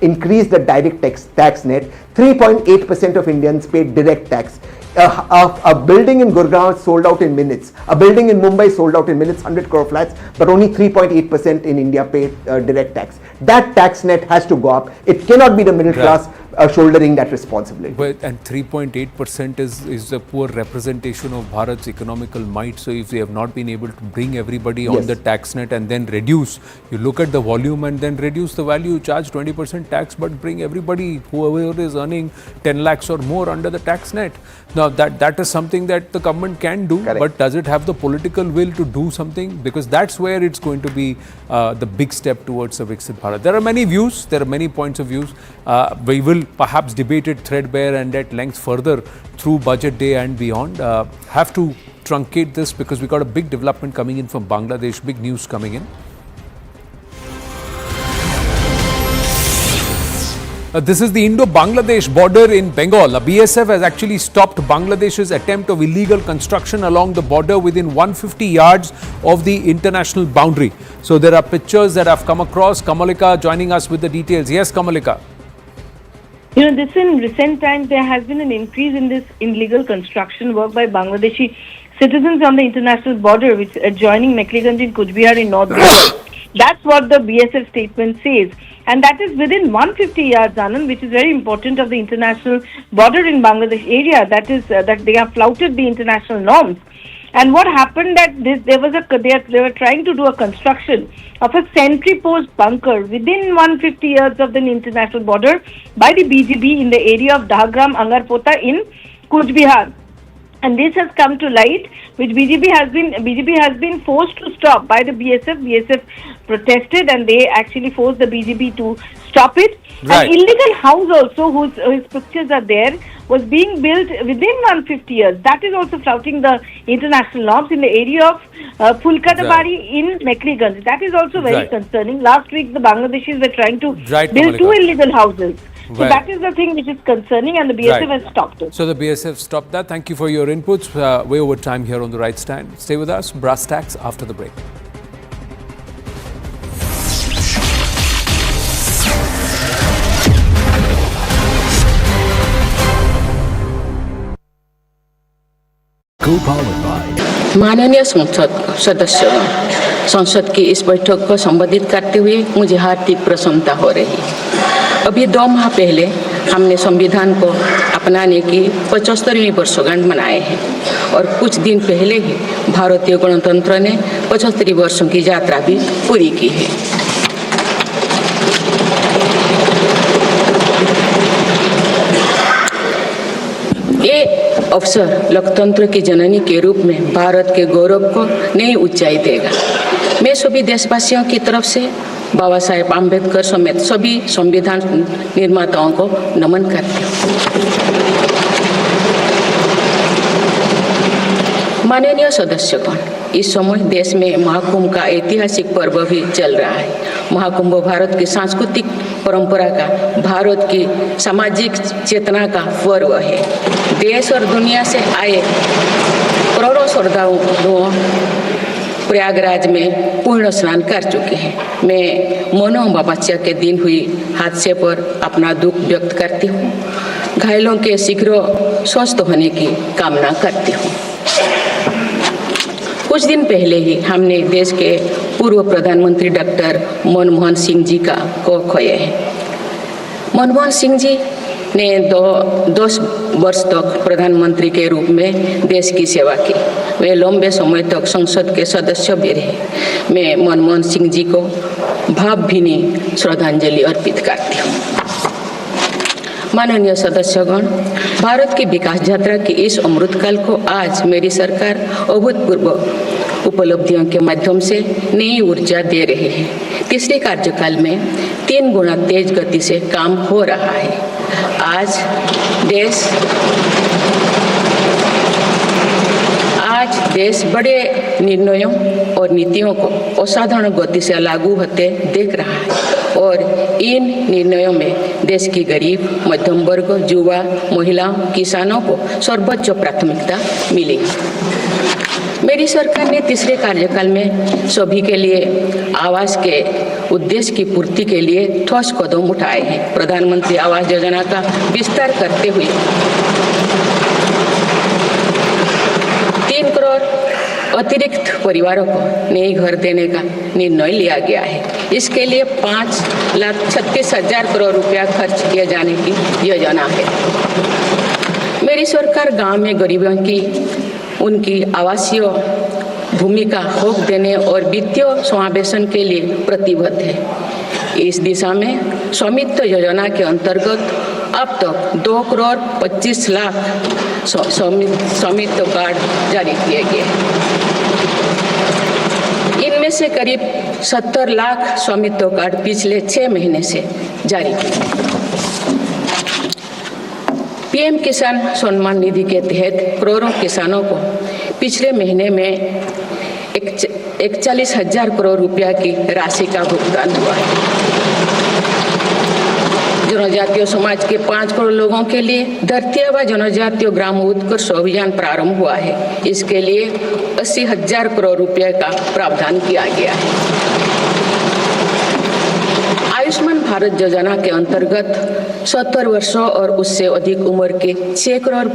increase the direct tax net. 3.8% of Indians pay direct tax. A building in Gurgaon sold out in minutes. A building in Mumbai sold out in minutes, 100 crore flats, but only 3.8% in India pay direct tax. That tax net has to go up. It cannot be the middle class shouldering that responsibility. And 3.8% is a poor representation of Bharat's economical might. So if they have not been able to bring everybody on the tax net and then reduce, you look at the volume and then reduce the value, charge 20% tax, but bring everybody, whoever is earning 10 lakhs or more, under the tax net. Now that is something that the government can do, but does it have the political will to do something? Because that's where it's going to be the big step towards a Viksit Bharat. There are many views, there are many points of views. We will perhaps debate it threadbare and at length further through budget day and beyond. Have to truncate this because we got a big development coming in from Bangladesh, big news coming in. This is the Indo-Bangladesh border in Bengal. The BSF has actually stopped Bangladesh's attempt of illegal construction along the border within 150 yards of the international boundary. So there are pictures that have come across. Kamalika joining us with the details. Yes, Kamalika. You know, this in recent times, there has been an increase in this illegal construction work by Bangladeshi citizens on the international border, which adjoining Mekliganj in Kuch Bihar in North Bengal. That's what the BSF statement says. and that is within 150 yards, Anand, which is very important, of the international border in Bangladesh area. That is that they have flouted the international norms. And what happened that they were trying to do a construction of a sentry post bunker within 150 yards of the international border by the BGB in the area of Dahagram Angarpota in Kuch Bihar. And this has come to light, which BGB has been forced to stop by the BSF. BSF protested, and they actually forced the BGB to stop it. Right. An illegal house also, whose pictures are there, was being built within 150 years. That is also flouting the international norms in the area of Fulkadabari in Mekliganj. That is also very concerning. Last week, the Bangladeshis were trying to build 2 illegal houses. So that is the thing which is concerning, and the BSF has stopped it. So the BSF stopped that. Thank you for your inputs. Way over time here on The Right Stand. Stay with us. Brass tacks after the break. माननीय संसद सदस्य, संसद की इस बैठक को संबोधित करते हुए मुझे हार्दिक प्रसन्नता हो रही है। अभी 2 माह पहले हमने संविधान को अपनाने की 75वीं वर्षगांठ मनाए हैं और कुछ दिन पहले ही भारतीय गणतंत्र ने 75 वर्षों की यात्रा भी पूरी की है। ये अवसर लोकतंत्र की जननी के रूप में भारत के गौरव को नई ऊंचाई देगा। मैं सभी देशवासियों की तरफ से बाबा साहेब आम्बेडकर समेत सभी संविधान निर्माताओं को नमन करती हूँ। माननीय सदस्यगण, इस समय देश में महाकुंभ का ऐतिहासिक पर्व भी चल रहा है। महाकुंभ भारत की सांस्कृतिक परंपरा का, भारत की सामाजिक चेतना का पर्व है। देश और दुनिया से आए करोड़ों श्रद्धालुओं प्रयागराज में पूर्ण स्नान कर चुके हैं। मैं मोनो अमावस्या के दिन हुई हादसे पर अपना दुख व्यक्त करती हूँ। घायलों के शीघ्र स्वस्थ होने की कामना करती हूँ। कुछ दिन पहले ही हमने देश के पूर्व प्रधानमंत्री डॉक्टर मनमोहन सिंह जी को खोए हैं। मनमोहन सिंह जी ने 10 वर्ष तक प्रधानमंत्री के रूप में देश की सेवा की। वे लंबे समय तक संसद के सदस्य भी रहे। मैं मनमोहन सिंह जी को भावभीनी श्रद्धांजलि अर्पित करती हूँ। माननीय सदस्यगण, भारत की विकास यात्रा की इस अमृतकाल को आज मेरी सरकार अभूतपूर्व उपलब्धियों के माध्यम से नई ऊर्जा दे रही है। तीसरे कार्यकाल में 3 गुना तेज गति से काम हो रहा है। आज देश बड़े निर्णयों और नीतियों को असाधारण गति से लागू होते देख रहा है और इन निर्णयों में देश की गरीब, मध्यम वर्ग, युवा, महिलाओं, किसानों को सर्वोच्च प्राथमिकता मिली। मेरी सरकार ने तीसरे कार्यकाल में सभी के लिए आवास के उद्देश्य की पूर्ति के लिए ठोस कदम उठाए हैं। प्रधानमंत्री आवास योजना का विस्तार करते हुए 3 करोड़ अतिरिक्त परिवारों को नए घर देने का निर्णय लिया गया है। इसके लिए 5,36,000 करोड़ रुपया खर्च किए जाने की योजना है। मेरी सरकार गांव में गरीबों की उनकी आवासीय भूमि का हक देने और वित्तीय समावेशन के लिए प्रतिबद्ध है। इस दिशा में स्वामित्व योजना के अंतर्गत अब तक 2 करोड़ 25 लाख स्वामित्व कार्ड जारी किए गए। इनमें से करीब 70 लाख स्वामित्व कार्ड पिछले 6 महीने से जारी किए। पीएम किसान सम्मान निधि के तहत करोड़ों किसानों को पिछले महीने में 41,000 करोड़ रुपया की राशि का भुगतान हुआ है। जनजातीय समाज के 5 करोड़ लोगों के लिए धरती व जनजातीय ग्राम उत्कर्ष अभियान प्रारंभ हुआ है। इसके लिए 80,000 करोड़ रुपये का प्रावधान किया गया है। आयुष्मान भारत योजना के अंतर्गत 70 वर्षों और उससे अधिक उम्र के 6 करोड़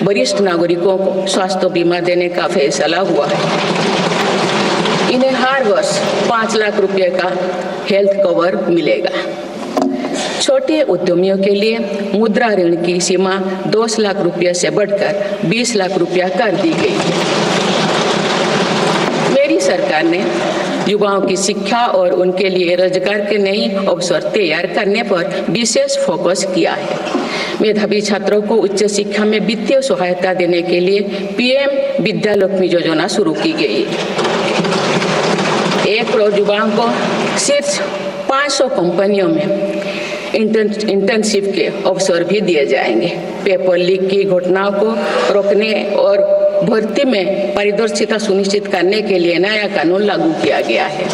वरिष्ठ नागरिकों को स्वास्थ्य बीमा देने का फैसला हुआ है। इन्हें हर वर्ष 5 लाख रुपए का हेल्थ कवर मिलेगा। छोटे उद्यमियों के लिए मुद्रा ऋण की सीमा 10 लाख रुपये से बढ़कर 20 लाख रुपया कर दी गई है। मेरी सरकार ने युवाओं की शिक्षा और उनके लिए रोजगार के नए अवसर तैयार करने पर विशेष फोकस किया है। मेधावी छात्रों को उच्च शिक्षा में वित्तीय सहायता देने के लिए पीएम विद्यालक्ष्मी योजना शुरू की गई। 1 करोड़ युवाओं को शीर्ष 500 कंपनियों में इंटर्नशिप के अवसर भी दिए जाएंगे। पेपर लीक की घटनाओं को रोकने और भर्ती में पारदर्शिता सुनिश्चित करने के लिए नया कानून लागू किया गया है।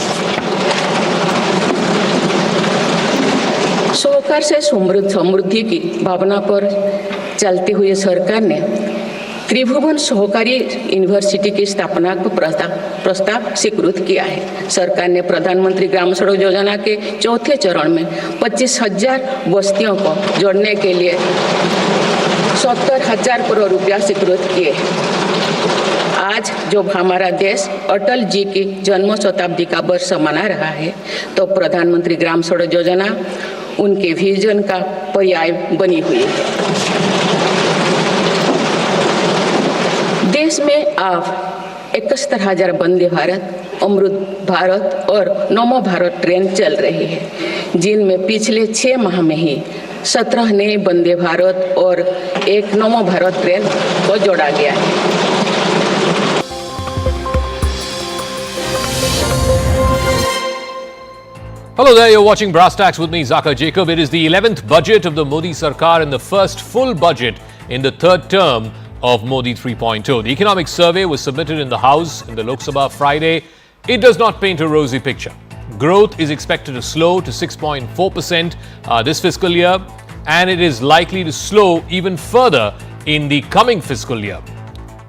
सहकार से समृद्धि की भावना पर चलते हुए सरकार ने त्रिभुवन सहकारी यूनिवर्सिटी की स्थापना को प्रस्ताव स्वीकृत किया है। सरकार ने प्रधानमंत्री ग्राम सड़क योजना के चौथे चरण में 25,000 बस्तियों को जोड़ने के लिए 70,000 करोड़ रुपया स्वीकृत किए। आज जब हमारा देश अटल जी की जन्म शताब्दी का वर्ष मना रहा है, तो प्रधानमंत्री ग्राम सड़क योजना उनके विजन का पर्याय बनी हुई है। देश में अब 71,000 वंदे भारत, अमृत भारत और नमो भारत ट्रेन चल रही है, जिनमें पिछले 6 माह में ही 17 नए वंदे भारत और 1 नमो भारत ट्रेन को जोड़ा गया है। Hello there, you're watching Brass Tacks with me, Zaka Jacob. It is the 11th budget of the Modi Sarkar and the first full budget in the third term of Modi 3.0. The economic survey was submitted in the House in the Lok Sabha Friday. It does not paint a rosy picture. Growth is expected to slow to 6.4% this fiscal year, and it is likely to slow even further in the coming fiscal year.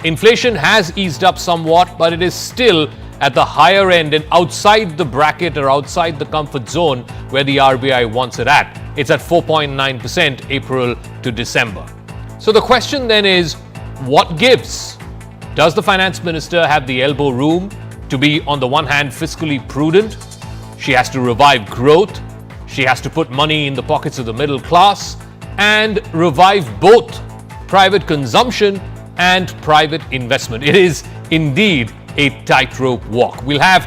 Inflation has eased up somewhat, but it is still at the higher end and outside the bracket or outside the comfort zone where the RBI wants it at. It's at 4.9% April to December. So the question then is, what gives? Does the finance minister have the elbow room to be, on the one hand, fiscally prudent? She has to revive growth. She has to put money in the pockets of the middle class and revive both private consumption and private investment. It is indeed a tightrope walk. We'll have